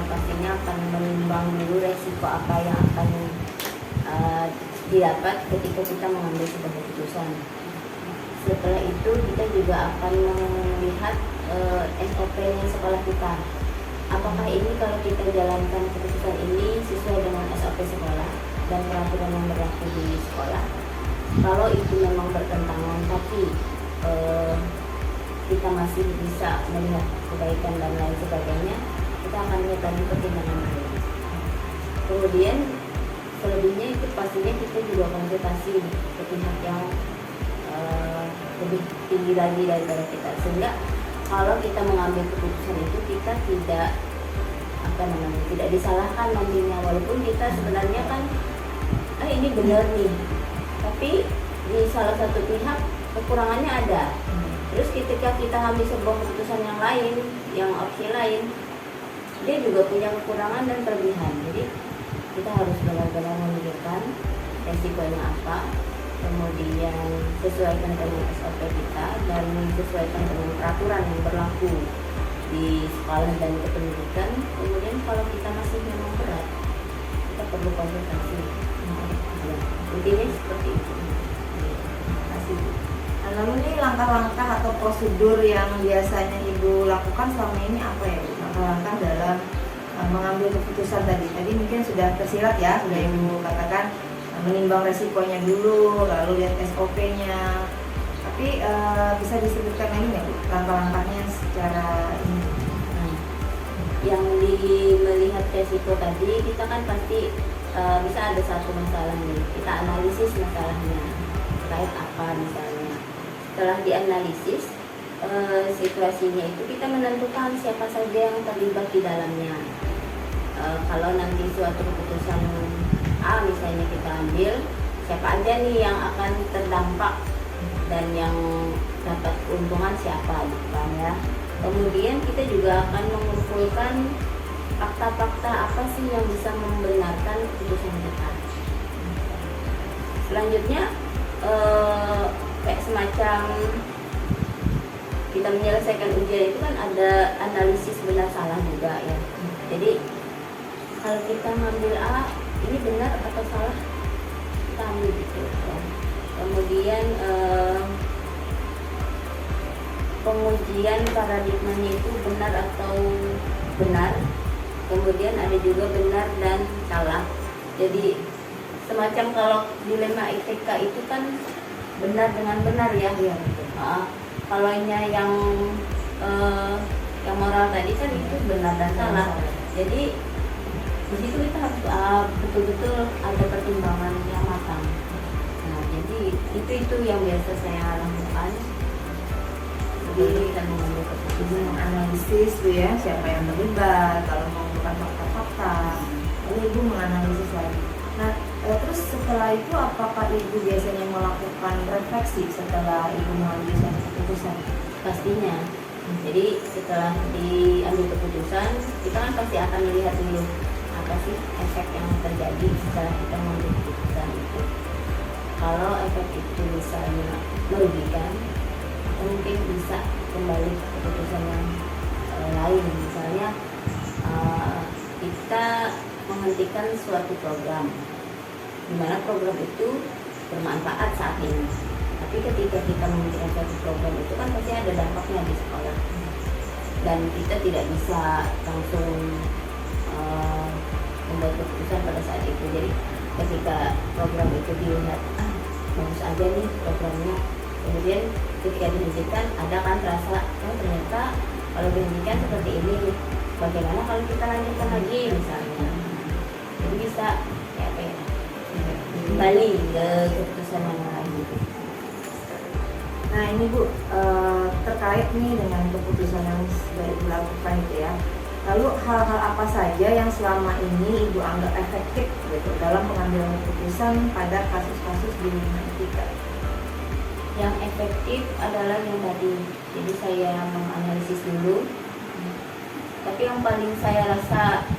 pastinya akan menimbang dulu resiko apa yang akan didapat ketika kita mengambil sebuah keputusan. Setelah itu kita juga akan melihat SOP-nya sekolah kita. Apakah ini kalau kita jalankan keputusan ini sesuai dengan SOP sekolah dan peraturan yang berlaku di sekolah. Kalau itu memang bertentangan tapi kita masih bisa melihat kebaikan dan lain sebagainya, kita akan lihat lagi pertimbangan lain. Kemudian selebihnya itu pastinya kita juga konsultasi ke pihak yang lebih tinggi lagi daripada kita, sehingga kalau kita mengambil keputusan itu kita tidak tidak disalahkan nantinya, walaupun kita sebenarnya kan ini benar nih, tapi di salah satu pihak kekurangannya ada. Terus ketika kita ambil sebuah keputusan yang lain, yang opsi lain, dia juga punya kekurangan dan kelebihan. Jadi kita harus benar-benar memikirkan resikonya apa, kemudian sesuaikan dengan SOP kita dan sesuaikan dengan peraturan yang berlaku di sekolah dan kependidikan. Kemudian kalau kita masih memang berat, kita perlu konsultasi. Ya, intinya seperti itu. Terima kasih. Lalu nih langkah-langkah atau prosedur yang biasanya Ibu lakukan selama ini apa ya Bu? Langkah-langkah dalam mengambil keputusan tadi mungkin sudah tersirat ya, sudah Ibu katakan menimbang resikonya dulu, lalu lihat SOP-nya. Tapi bisa disebutkan lagi nggak Bu langkah-langkahnya secara ini? Yang melihat resiko tadi, kita kan pasti bisa ada satu masalah nih, kita analisis masalahnya terkait apa misalnya. Setelah dianalisis situasinya itu, kita menentukan siapa saja yang terlibat di dalamnya. Kalau nanti suatu keputusan A misalnya kita ambil, siapa aja nih yang akan terdampak dan yang dapat keuntungan siapa gitu kan ya. Kemudian kita juga akan mengumpulkan fakta-fakta apa sih yang bisa membenarkan keputusan kita. Selanjutnya kayak semacam kita menyelesaikan ujian itu kan ada analisis benar salah juga ya. Jadi kalau kita ngambil A, ini benar atau salah, kita ambil gitu ya. Kemudian pengujian paradigmanya itu benar atau benar. Kemudian ada juga benar dan salah. Jadi semacam kalau dilema ITK itu kan benar dengan benar ya. Kalau yang moral tadi kan itu benar dan salah. Jadi di situ kita harus betul-betul ada pertimbangan yang matang. Nah, jadi itu yang biasa saya lakukan sebelum kita mengambil keputusan. Menganalisis tuh ya, siapa yang terlibat, kalau mengumpulkan fakta-fakta, lalu Ibu menganalisis lagi. Nah, terus setelah itu apakah Ibu biasanya melakukan refleksi setelah Ibu mengambil suatu keputusan? Pastinya. Jadi setelah diambil keputusan, kita kan pasti akan melihat dulu apa sih efek yang terjadi setelah kita mengambil keputusan itu. Kalau efek itu misalnya merugikan, mungkin bisa kembali ke keputusan yang lain. Misalnya kita menghentikan suatu program, di mana program itu bermanfaat saat ini. Tapi ketika kita menghentikan suatu program itu kan pasti ada dampaknya di sekolah, dan kita tidak bisa langsung membuat keputusan pada saat itu. Jadi ketika program itu dilihat bagus aja nih programnya, kemudian ketika dihentikan ada kan rasa ternyata kalau dihentikan seperti ini, bagaimana kalau kita lanjutkan lagi misalnya. Jadi bisa kembali ke keputusan yang lain gitu. Nah ini Bu, terkait nih dengan keputusan yang sudah Ibu lakukan itu ya, lalu hal-hal apa saja yang selama ini Ibu anggap efektif gitu dalam pengambilan keputusan pada kasus-kasus di lingkungan etika? Yang efektif adalah yang tadi, jadi saya menganalisis dulu. Tapi yang paling saya rasa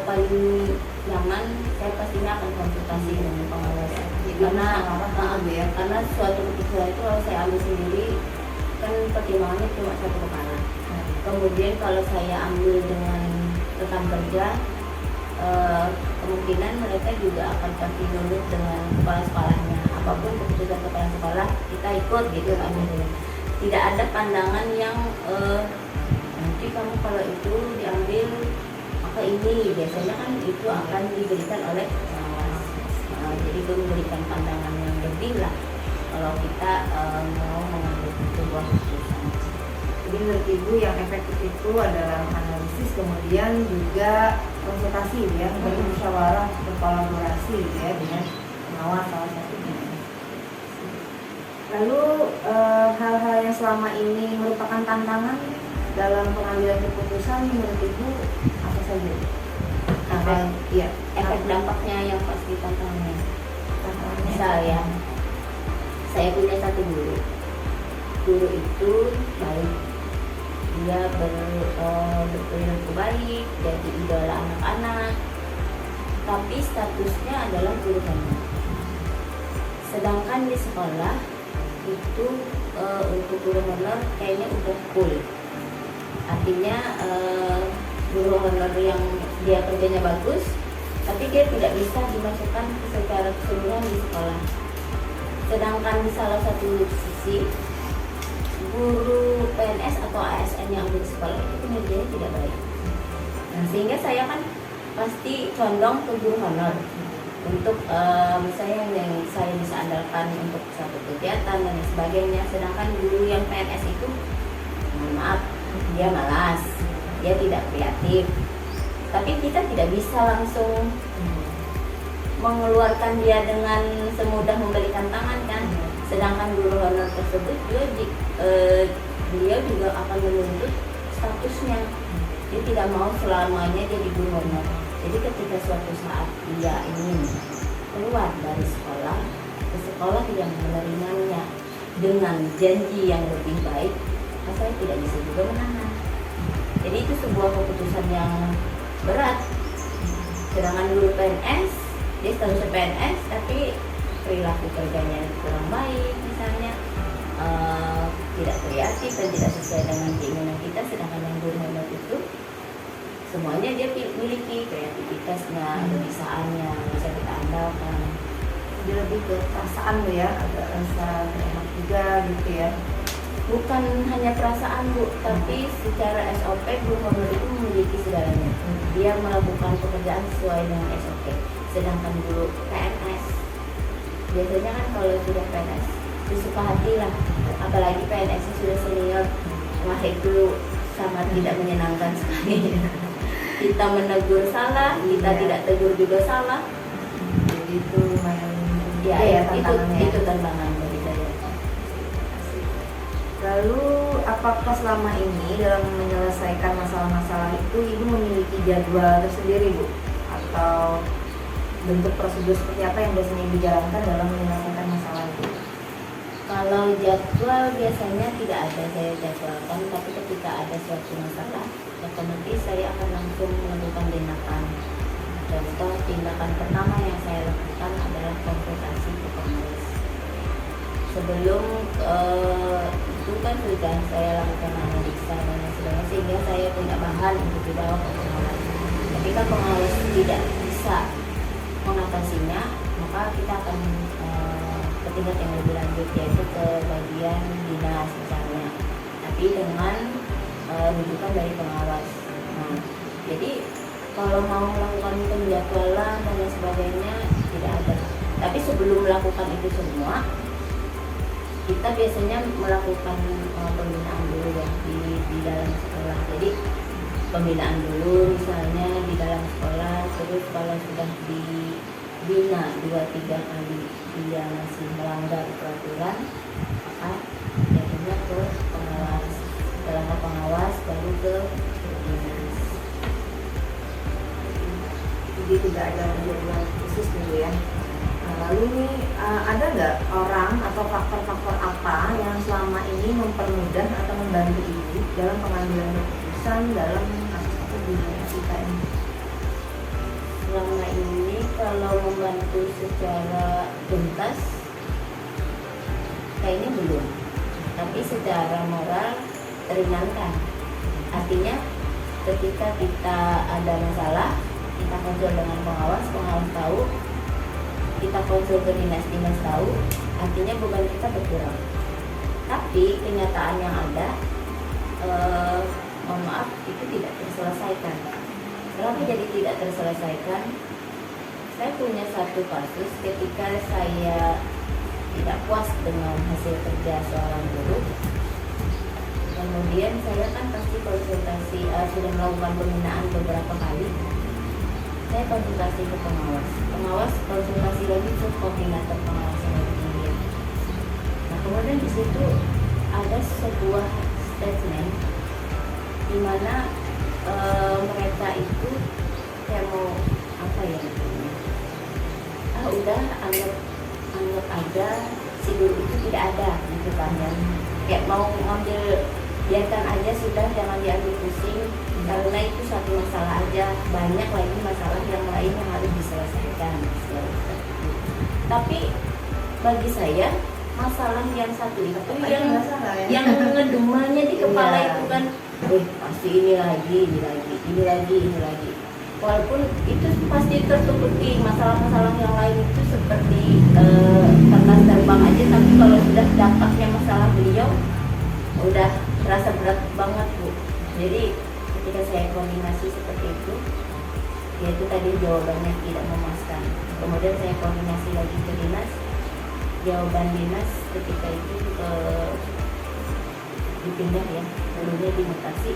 paling nyaman, saya pastinya akan konsultasi dengan pengawas. karena musyawarah gitu ya. karena suatu keputusan itu kalau saya ambil sendiri kan pertimbangannya cuma satu kepala. Kemudian kalau saya ambil dengan rekan kerja, kemungkinan mereka juga akan pasti nurut dengan kepala sekolahnya. Apapun keputusan kepala sekolah kita ikut gitu kan. Tidak ada pandangan yang nanti kamu kalau itu diambil maka ini, biasanya kan itu akan diberikan oleh pengawas. Jadi itu memberikan pandangan yang lebih lah kalau kita mau mengambil sebuah keputusan. Jadi menurut Ibu yang efektif itu adalah analisis, kemudian juga konsultasi gitu ya, bermusyawarah, berkolaborasi gitu ya dengan pengawas salah satunya. Lalu hal-hal yang selama ini merupakan tantangan dalam pengambilan keputusan menurut Ibu apa saja? Efek dampaknya yang pasti tantangannya. Misal ya, saya punya satu guru itu baik, dia berperilaku baik, jadi idola anak-anak, tapi statusnya adalah guru honor. Sedangkan di sekolah itu untuk guru honor kayaknya udah full. Artinya guru honor yang dia kerjanya bagus, tapi dia tidak bisa dimasukkan secara keseluruhan di sekolah. Sedangkan di salah satu sisi guru PNS atau ASN yang ada di sekolah itu kinerjanya tidak baik. Nah, sehingga saya kan pasti condong ke guru honor untuk misalnya yang saya bisa andalkan untuk satu kegiatan dan sebagainya. Sedangkan guru yang PNS itu, mohon maaf, dia malas, dia tidak kreatif. Tapi kita tidak bisa langsung mengeluarkan dia dengan semudah memberikan tangan kan. Sedangkan guru honor tersebut dia juga akan menuntut statusnya. Dia tidak mau selamanya jadi guru honor. Jadi ketika suatu saat dia ingin keluar dari sekolah, ke sekolah yang menerimanya dengan janji yang lebih baik, saya tidak bisa juga menahan. Jadi itu sebuah keputusan yang berat. Sedangkan guru PNS, dia statusnya PNS tapi perilaku kerjanya kurang baik misalnya, tidak kreatif dan tidak sesuai dengan keinginan kita. Sedangkan yang guru honor itu semuanya dia miliki, kreativitasnya, kebisaannya bisa kita andalkan. Jadi lebih ke perasaan Bu ya, agak rasa enak juga gitu ya. Bukan hanya perasaan Bu, tapi secara SOP guru honor itu memiliki segalanya. Dia melakukan pekerjaan sesuai dengan SOP. Sedangkan guru PNS biasanya kan kalau sudah PNS disuka hati lah, apalagi PNS sudah senior, wah itu sangat tidak menyenangkan sekali. Kita menegur salah, kita tidak tegur juga salah. Jadi itu lumayan Ya, tantangannya. itu tantangan bagi saya. Lalu apakah selama ini dalam menyelesaikan masalah-masalah itu Ibu memiliki jadwal tersendiri Bu? Atau bentuk prosedur seperti apa yang biasanya dijalankan dalam menyelesaikan masalah itu? Kalau jadwal biasanya tidak ada saya jadwalkan, tapi ketika ada suatu masalah, otomatis saya akan langsung melakukan tindakan. Contoh tindakan pertama yang saya lakukan adalah konsultasi ke pengawas. Sebelum itu kan sudah saya lakukan analisa dan lain sebagainya, sehingga saya punya bahan untuk dibawa ke pengawas. Ketika pengawas tidak bisa mengatasinya, maka kita akan ke tingkat yang lebih lanjut, yaitu ke bagian dinas misalnya, tapi dengan rujukan dari pengawas. Nah, jadi kalau mau melakukan penjadwalan dan lain sebagainya tidak ada. Tapi sebelum melakukan itu semua, kita biasanya melakukan pembinaan dulu ya di dalam sekolah. Jadi pembinaan dulu misalnya di dalam sekolah, terus kalau sudah dibina 2-3 kali dia masih melanggar peraturan, maka jadinya ke pengawas. Setelah ke pengawas baru ke dinas. Jadi tidak ada jadwal khusus gitu ya. Nah, lalu ini ada nggak orang atau faktor-faktor apa yang selama ini mempermudah atau membantu Ibu dalam pengambilan keputusan dalam kasus-kasus di dunia kita ini? Selama ini kalau membantu secara tuntas kayaknya belum, tapi secara moral teringankan. Artinya ketika kita ada masalah, kita konsul dengan pengawas, pengawas tahu, kita konsul ke dinas tahu, artinya beban kita berkurang. Tapi kenyataan yang ada, mohon maaf, itu tidak terselesaikan. Kenapa jadi tidak terselesaikan? Saya punya satu kasus ketika saya tidak puas dengan hasil kerja seorang guru. Kemudian saya kan pasti konsultasi, sudah melakukan pembinaan beberapa kali. Saya konsultasi ke pengawas. Pengawas konsultasi lagi ke koordinator pengawasan kemudian. Nah, kemudian di situ ada sebuah statement di mana mereka itu saya mau apa ya namanya? Udah anggap aja si guru itu tidak ada gitu kan ya. Kayak mau ngambil, biarkan aja sudah, jangan diambil pusing karena itu satu masalah aja, banyak lagi masalah yang lain yang harus diselesaikan. Tapi bagi saya masalah yang satu itu yang ngedumanya di kepala itu kan, pasti ini lagi. Walaupun itu pasti tertutupi masalah-masalah yang lain itu seperti kertas terbang aja, tapi kalau sudah dampaknya masalah beliau udah terasa berat banget Bu. Jadi ketika saya koordinasi seperti itu, yaitu tadi jawabannya tidak memuaskan. Kemudian saya koordinasi lagi ke dinas, jawaban dinas ketika itu dipindah ya, dulunya dimutasi,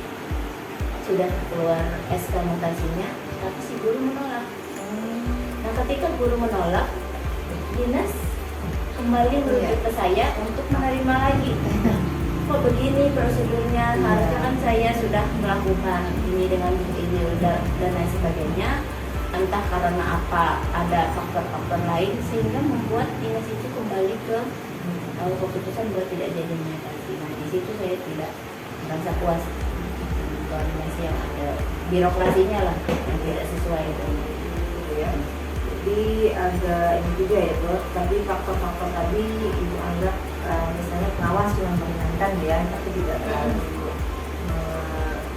sudah keluar SK mutasinya, tapi si guru menolak. Nah ketika guru menolak, dinas kembali merujuk ke saya untuk menerima lagi. Kok begini prosedurnya? Harusnya kan saya sudah melakukan ini dengan ini dan lain sebagainya. Entah karena apa, ada faktor-faktor lain sehingga membuat dinas itu kembali ke keputusan buat tidak jadi mutasi. Nah di situ saya tidak merasa puas. Koordinasi yang ada birokrasinya lah yang tidak sesuai dengan itu ya. Jadi agak ini juga ya Bu, tapi faktor-faktor tadi Ibu anggap misalnya pengawas cuma meringankan ya, tapi tidak terlalu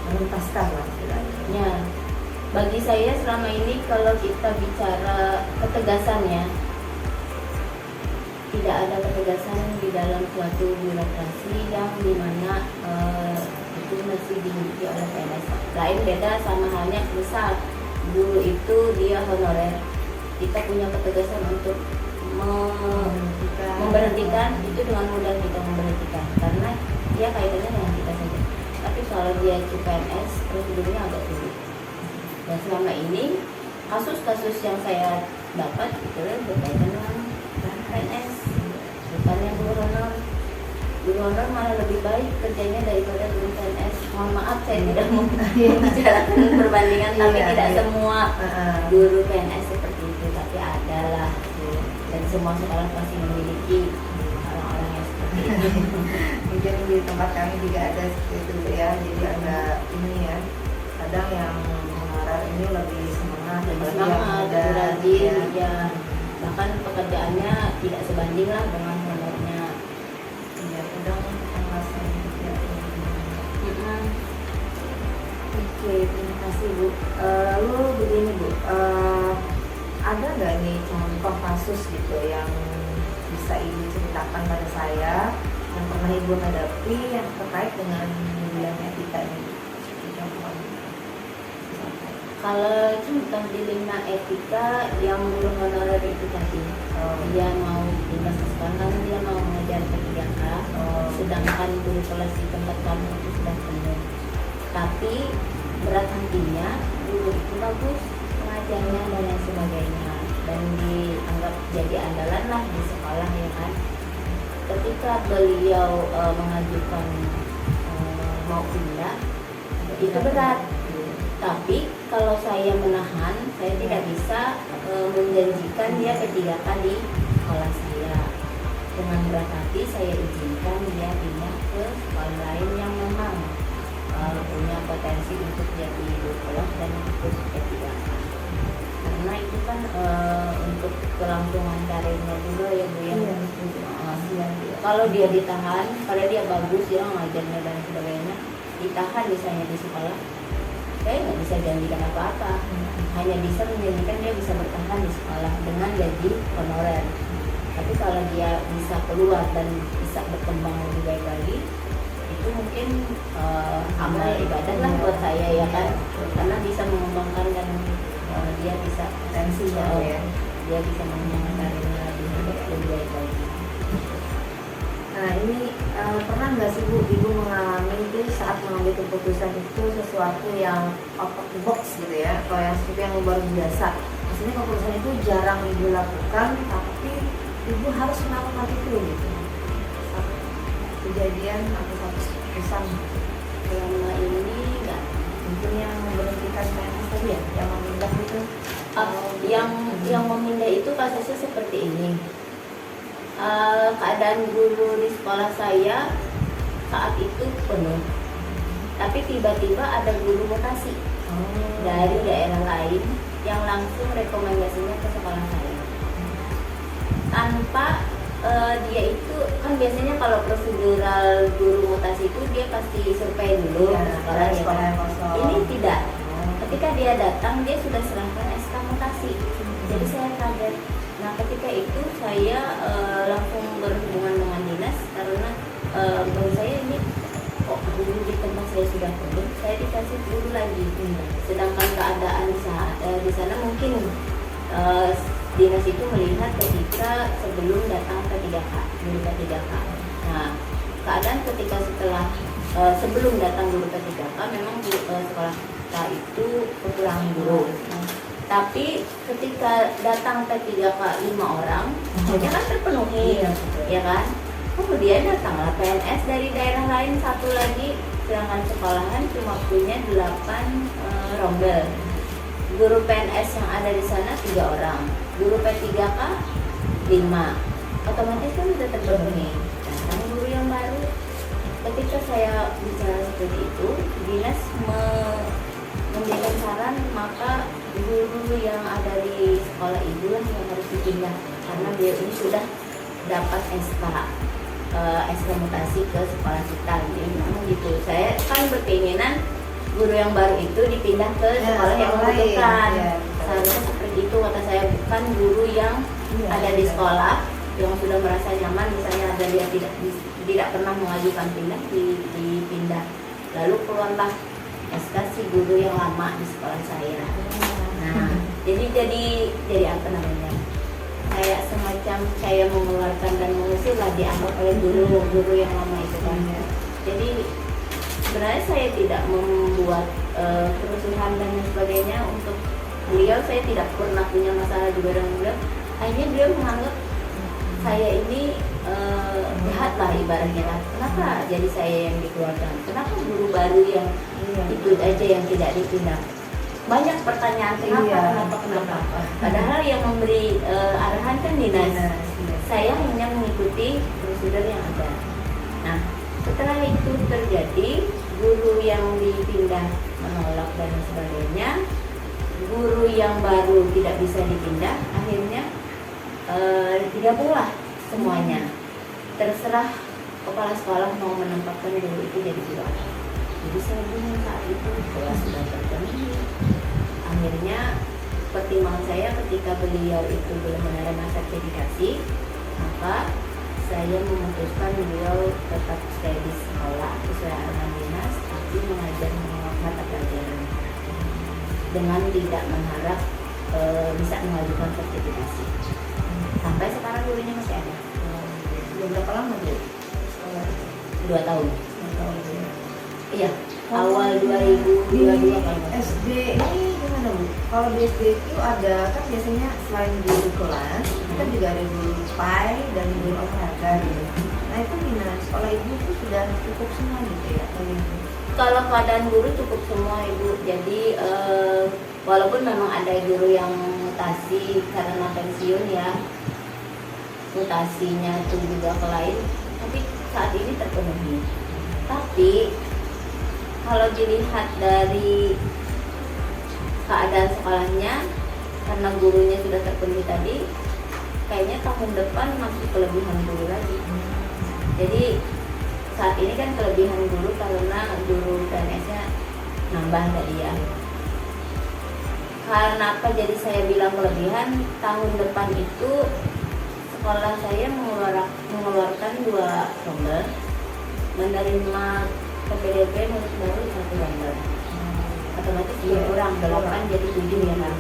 menuntaskan lah istilahnya. Ya, bagi saya selama ini kalau kita bicara ketegasannya, tidak ada ketegasan di dalam suatu birokrasi yang dimana itu masih dimiliki oleh PNS. Lain beda sama halnya misal guru itu dia honorer, kita punya ketegasan untuk memberhentikan itu dengan mudah kita memberhentikan karena dia kaitannya dengan kita saja. Tapi kalau dia itu PNS prosedurnya agak sulit. Dan selama ini kasus-kasus yang saya dapat itu berkaitan dengan PNS, bukan yang guru honor. Guru honor malah lebih baik kerjanya daripada guru PNS. Mohon maaf saya tidak mau membicarakan perbandingan, tapi tidak semua guru PNS seperti itu, tapi adalah dan semua sekolah pasti memiliki orang-orang yang seperti itu. Mungkin di tempat kami juga ada seperti itu ya. Jadi ada ini ya, kadang yang honorer ini lebih semangat, lebih rajin ya. Bahkan pekerjaannya tidak sebanding lah dengan honornya. Ya, kadang pengawasan ya. Oke, terima kasih Bu. Lalu begini Bu, ada nggak nih contoh kasus gitu yang bisa Ibu ceritakan pada saya yang pernah Ibu hadapi yang terkait dengan bidang etika ini? Kalau contoh dilema etika yang guru honorer itu tadi, dia mau pindah ke sekolah, dia mau mengajar P3K, sedangkan guru kelas di tempat kami itu sudah penuh. Tapi berat hatinya guru itu bagus pengajarnya dan lain sebagainya, dan dianggap jadi andalan lah di sekolah ya kan. Ketika beliau mengajukan mau pindah, itu berat. Tapi kalau saya menahan, saya tidak bisa menjanjikan dia P3K di sekolah saya. Dengan berat hati saya izinkan dia pindah ke sekolah lain yang memang punya potensi untuk jadi guru kelas dan ikut P3K. Karena itu kan kelangsungan karirnya juga ya Bu ya. Iya. Kalau dia ditahan, padahal dia bagus, dia ngajarnya dan sebagainya, ditahan misalnya di sekolah, saya nggak bisa janjikan apa-apa, hanya bisa menjanjikan dia bisa bertahan di sekolah dengan gaji honorer. Tapi kalau dia bisa keluar dan bisa berkembang lebih baik lagi, itu mungkin amal ibadah lah buat saya ya kan, karena bisa mengembangkan dan dia bisa Potensinya ya. dia bisa mengembangkan karirnya lebih baik lagi. Nah ini pernah nggak sih Bu, Ibu mengalami itu saat mengambil keputusan itu sesuatu yang out of the box gitu ya, atau yang sesuatu yang luar biasa? Maksudnya keputusan itu jarang Ibu lakukan, tapi Ibu harus melakukan itu gitu. Satu kejadian atau satu keputusan Selama ini enggak. mungkin yang memberhentikan PNS tadi ya, yang memindah itu. Yang memindah itu kasusnya seperti ini. Keadaan guru di sekolah saya saat itu penuh, tapi tiba-tiba ada guru mutasi dari daerah lain yang langsung rekomendasinya ke sekolah saya tanpa dia itu kan biasanya kalau prosedural guru mutasi itu dia pasti survei dulu Iya, ke sekolah ya kan? yang kosong. Ini tidak. Ketika dia datang dia sudah serahkan SK mutasi. Jadi saya kaget. Nah ketika itu saya langsung berhubungan dengan dinas karena bagi saya ini kok dulu di tempat saya sudah penuh, saya dikasih guru lagi. Sedangkan keadaan di sana mungkin dinas itu melihat ketika sebelum datang ke 3K, guru ke 3K. Nah keadaan ketika setelah sebelum datang guru ke 3K memang sekolah kita itu kekurangan guru. Tapi ketika datang P3K 5 orang, hanya kan terpenuhi, ya kan? Kemudian datanglah PNS dari daerah lain satu lagi, sedangkan sekolahan cuma punya 8 rombel. Guru PNS yang ada di sana 3 orang, guru P3K 5, otomatis kan sudah terpenuhi. Datang guru yang baru. Ketika saya bicara seperti itu, dinas memberikan saran, maka guru yang ada di sekolah ibu lah yang harus dipindah karena beliau ini sudah dapat SK mutasi ke sekolah kita. Jadi memang gitu. Saya kan berkeinginan guru yang baru itu dipindah ke sekolah yang membutuhkan. Seharusnya seperti itu kata saya, bukan guru yang ada di sekolah yang sudah merasa nyaman, misalnya ada dia tidak pernah mengajukan pindah dipindah. Lalu keluarlah SK si guru yang lama di sekolah saya. Nah, jadi apa namanya? Kayak semacam saya mengeluarkan dan mengusir lah dianggap oleh guru yang lama itu kan. Jadi sebenarnya saya tidak membuat kerusuhan dan sebagainya untuk beliau. Saya tidak pernah punya masalah juga dengan beliau. Akhirnya beliau menganggap saya ini jahat lah ibaratnya kan. Kenapa jadi saya yang dikeluarkan? Kenapa guru baru yang itu aja yang tidak dipindah? Banyak pertanyaan kenapa. Padahal yang memberi arahan kan dinas. Saya hanya mengikuti prosedur yang ada. Nah, setelah itu terjadi, guru yang dipindah menolak dan sebagainya, guru yang baru tidak bisa dipindah, akhirnya digabunglah semuanya. Terserah kepala sekolah mau menempatkan guru itu jadi guru. Jadi saya bingung saat itu kelas sudah terpenuhi. Akhirnya pertimbangan saya ketika beliau itu belum menerima sertifikasi, maka saya memutuskan beliau tetap stay di sekolah sesuai arahan dinas, tapi mengajar mata pelajaran dengan tidak mengharap bisa mengajukan sertifikasi. Sampai sekarang gurunya masih ada. Berapa lama Bu? 2 tahun. Iya, awal 2022 kalau SD ini gimana Bu? Kalau di SD itu ada kan biasanya selain guru kelas, kan juga ada guru PAI dan guru olahraga gitu. Nah itu gimana? Sekolah ibu itu sudah cukup semua gitu ya? kalau keadaan guru cukup semua Ibu. Jadi walaupun memang ada guru yang mutasi karena pensiun ya, mutasinya itu juga ke lain, tapi saat ini terpenuhi. Tapi kalau dilihat dari keadaan sekolahnya, karena gurunya sudah terpenuhi tadi, kayaknya tahun depan masih kelebihan guru lagi. Jadi saat ini kan kelebihan guru karena guru PNS-nya nambah tadi ya. Karena apa jadi saya bilang kelebihan? Tahun depan itu sekolah saya mengeluarkan 2 lembar, menerima PPDB murid baru 1 lembar. Otomatis berkurang 8 jadi 7 ya kan.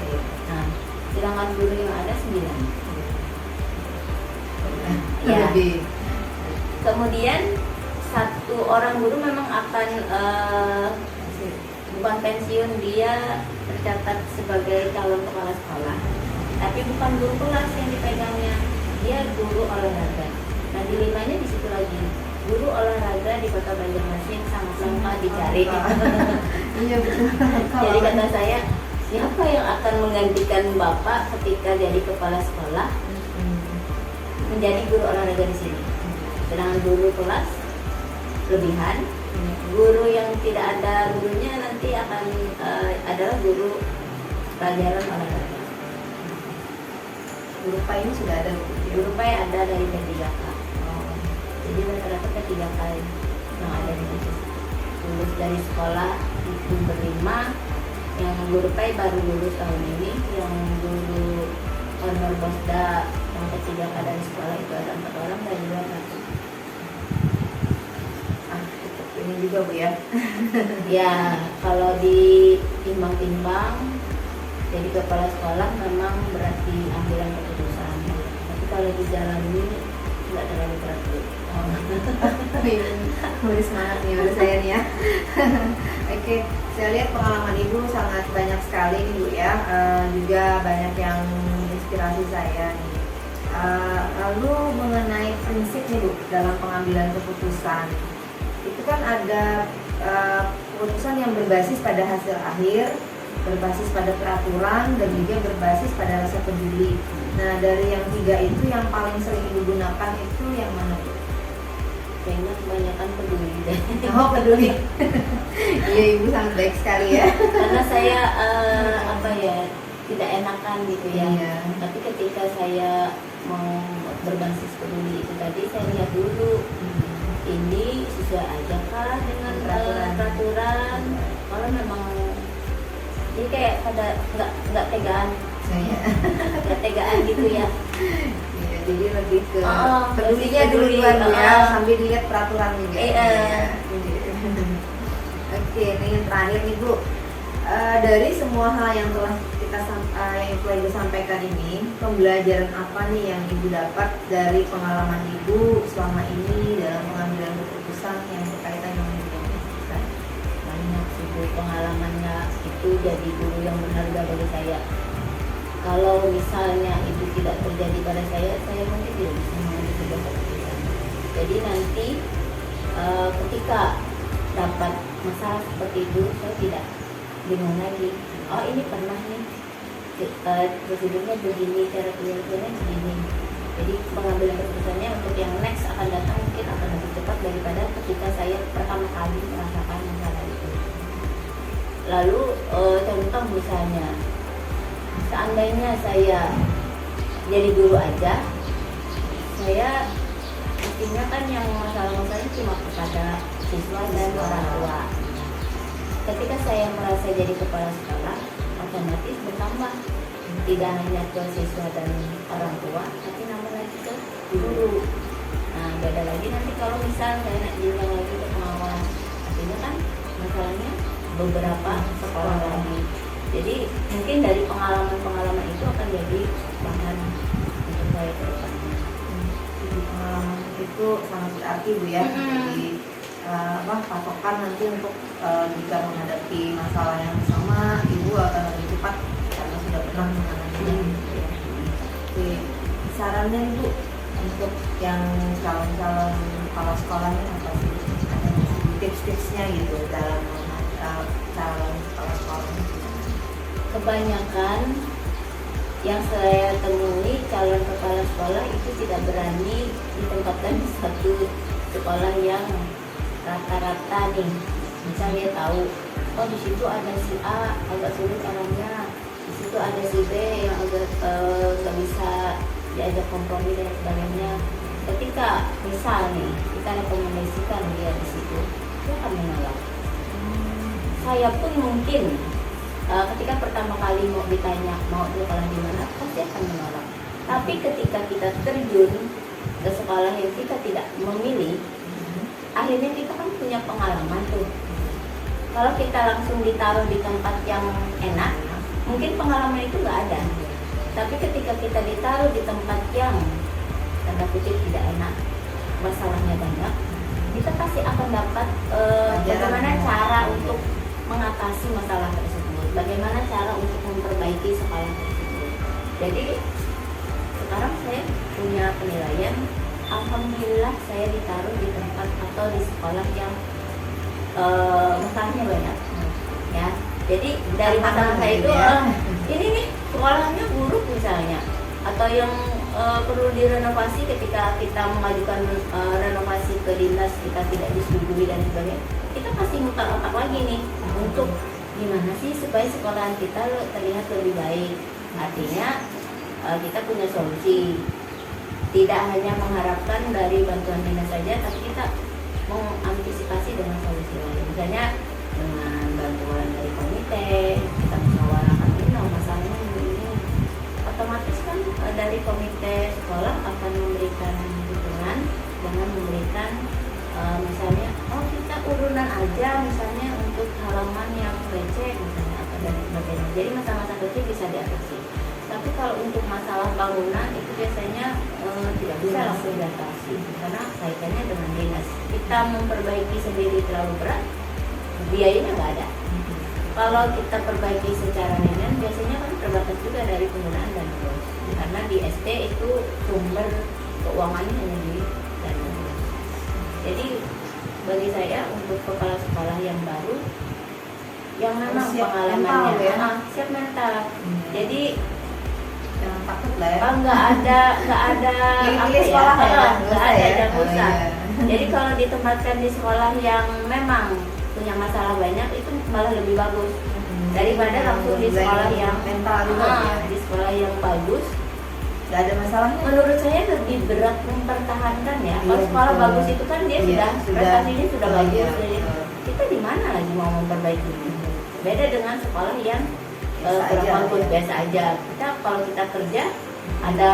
Nah, sedangkan guru yang ada 9. Ya. Kemudian 1 orang guru memang akan bukan pensiun, dia tercatat sebagai calon kepala sekolah, tapi bukan guru kelas yang dipegangnya, dia guru olahraga. Nah, dilemanya di situ lagi, guru olahraga di Kota Banjarmasin sangat langka dicari. Iya betul. Jadi kata saya, siapa yang akan menggantikan Bapak ketika jadi kepala sekolah menjadi guru olahraga di sini? Sedangkan guru kelas lebihan, guru yang tidak ada gurunya nanti akan adalah guru pelajaran olahraga. Guru PAI ini sudah ada. Guru PAI ada dari P3K. Jadi rata-rata P3K yang ada di situ. Lulus dari sekolah itu berlima, yang guru PAI baru lulus tahun ini, yang guru honor Bosda yang P3K dari sekolah itu ada 4 orang, dari luar 1. Ini juga Bu ya. Ya, kalau ditimbang-timbang jadi kepala sekolah memang berarti ambilan keputusan. Tapi kalau dijalani nggak terlalu berat Bu. Mulai semangat nih baru saya nih ya. Oke, saya lihat pengalaman Ibu sangat banyak sekali nih Bu ya. Juga banyak yang inspirasi saya nih. Lalu mengenai prinsip nih Bu dalam pengambilan keputusan, itu kan ada keputusan yang berbasis pada hasil akhir, berbasis pada peraturan, dan juga berbasis pada rasa peduli. Nah, dari yang 3 itu yang paling sering Ibu gunakan itu yang mana Bu? Kayaknya kebanyakan peduli deh. Oh, peduli. Iya, Ibu sangat baik sekali ya. Karena saya tidak enakan gitu ya. Iya. Tapi ketika saya mau berbasis peduli itu tadi, saya lihat dulu ini sesuai aja kah dengan peraturan. Kalau memang ini kayak pada nggak tegaan, nggak tegaan gitu ya. Iya, jadi lebih ke pedulinya lebih dulu peduli, duluan ya, sambil dilihat peraturan juga. Iya. Oke, ini yang terakhir nih Bu. Dari semua hal yang telah Ibu sampaikan ini, pembelajaran apa nih yang Ibu dapat dari pengalaman Ibu selama ini dalam pengambilan keputusan yang berkaitan dengan pendidikan? Banyak sih Bu, pengalamannya itu jadi guru yang berharga bagi saya. Kalau misalnya itu tidak terjadi pada saya mungkin tidak bisa mengambil sebuah keputusan. Jadi nanti ketika dapat masalah seperti itu, saya tidak bingung lagi. Oh, ini pernah nih prosedurnya begini, cara penyelesaiannya begini. Jadi pengambilan keputusannya untuk yang next akan datang mungkin akan lebih cepat daripada ketika saya pertama kali merasakan masalah itu. Lalu contoh misalnya, seandainya saya jadi guru aja, saya mestinya kan yang masalah-masalahnya cuma kepada siswa dan orang tua. Ketika saya merasa jadi kepala sekolah, otomatis bertambah, tidak hanya ke siswa dan orang tua, tapi nambah lagi ke guru. Nah, beda lagi nanti kalau misal saya nak jenjang lagi ke pengawas, artinya kan masalahnya beberapa sekolah lagi. Jadi mungkin dari pengalaman-pengalaman itu akan jadi bahan untuk saya ke depannya. Jadi pengalaman itu sangat berarti Bu ya. Jadi patokan nanti untuk jika menghadapi masalah yang sama, Ibu akan lebih cepat karena sudah pernah mengalaminya. Oke, sarannya Ibu untuk yang calon-calon kepala sekolahnya apa sih? Ada tips-tipsnya gitu dalam calon kepala sekolah? Kebanyakan yang saya temui calon kepala sekolah itu tidak berani ditempatkan di satu sekolah yang rata-rata nih. Misal dia tahu, oh di situ ada si A agak sulit orangnya, di situ ada si B yang agak nggak bisa diajak kompromi dan sebagainya. Ketika misal nih kita rekomendasikan dia di situ, dia akan menolak. Saya pun mungkin ketika pertama kali mau ditanya mau sekolah di mana, pasti akan menolak. Tapi ketika kita terjun ke sekolah yang kita tidak memilih, akhirnya kita kan punya pengalaman tuh. Kalau kita langsung ditaruh di tempat yang enak, mungkin pengalaman itu nggak ada. Tapi ketika kita ditaruh di tempat yang tanda kutip tidak enak, masalahnya banyak, kita pasti akan dapat bagaimana cara untuk mengatasi masalah tersebut, bagaimana cara untuk memperbaiki sekolah tersebut. Jadi sekarang saya punya penilaian, alhamdulillah saya ditaruh di tempat atau di sekolah yang masalahnya banyak, ya. Jadi dari masalah saya itu, ini nih sekolahnya buruk misalnya, atau yang perlu direnovasi, ketika kita mengajukan renovasi ke dinas kita tidak disetujui dan sebagainya, kita pasti mutar otak lagi nih untuk gimana sih supaya sekolahan kita terlihat lebih baik. Artinya kita punya solusi, tidak hanya mengharapkan dari bantuan dinas saja, tapi kita mengantisipasi dengan solusi lain, misalnya dengan bantuan dari komite, kita musyawarahkan ini masalahnya ini, otomatis kan dari komite sekolah akan memberikan dukungan dengan memberikan misalnya kita urunan aja misalnya untuk halaman yang becek misalnya atau dan sebagainya, jadi masalah-masalah kecil bisa diatasi. Tapi kalau untuk masalah bangunan itu biasanya tidak bisa langsung diatasi karena kaitannya dengan dinas. Kita memperbaiki sendiri terlalu berat, biayanya nggak ada. Kalau kita perbaiki secara ringan, biasanya kan terbatas juga dari penggunaan dana bos. Karena di SD itu sumber keuangannya hanya di dana bos. Jadi bagi saya untuk kepala sekolah yang baru, yang memang pengalamannya siap mental. Jadi Jangan takut lah ya. nggak ada Pilih sekolah ya, nggak ada yang Oh, usah. iya. Jadi kalau ditempatkan di sekolah yang memang punya masalah banyak, itu malah lebih bagus daripada langsung di sekolah yang mental juga ya. di sekolah yang bagus. Gak ada masalahnya. Menurut saya lebih berat mempertahankan ya. Kalau Iya, sekolah betul. bagus itu kan dia Iya, sudah prestasinya sudah Oh, bagus. iya, Jadi betul. kita di mana lagi mau memperbaiki? Beda dengan sekolah yang Biasa kurang aja, bagus, ya. biasa aja. Kita kalau kita kerja ada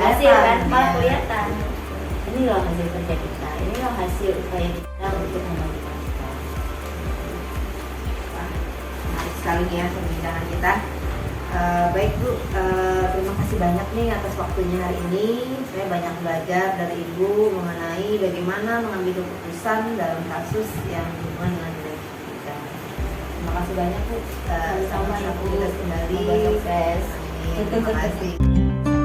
hasil kan, malah ya. kelihatan. Ini loh hasil kerja kita, ini loh hasil upaya kita untuk memajukan sekolah. Menarik sekali nih ya perbincangan kita. Baik Bu, terima kasih banyak nih atas waktunya hari ini. Saya banyak belajar dari Ibu mengenai bagaimana mengambil keputusan dalam kasus yang berhubungan dengan nilai pendidikan. Terima kasih banyak Bu. Sama-sama, Selamat Ibu. aktivitas kembali. Semoga sukses. Amin. Terima kasih.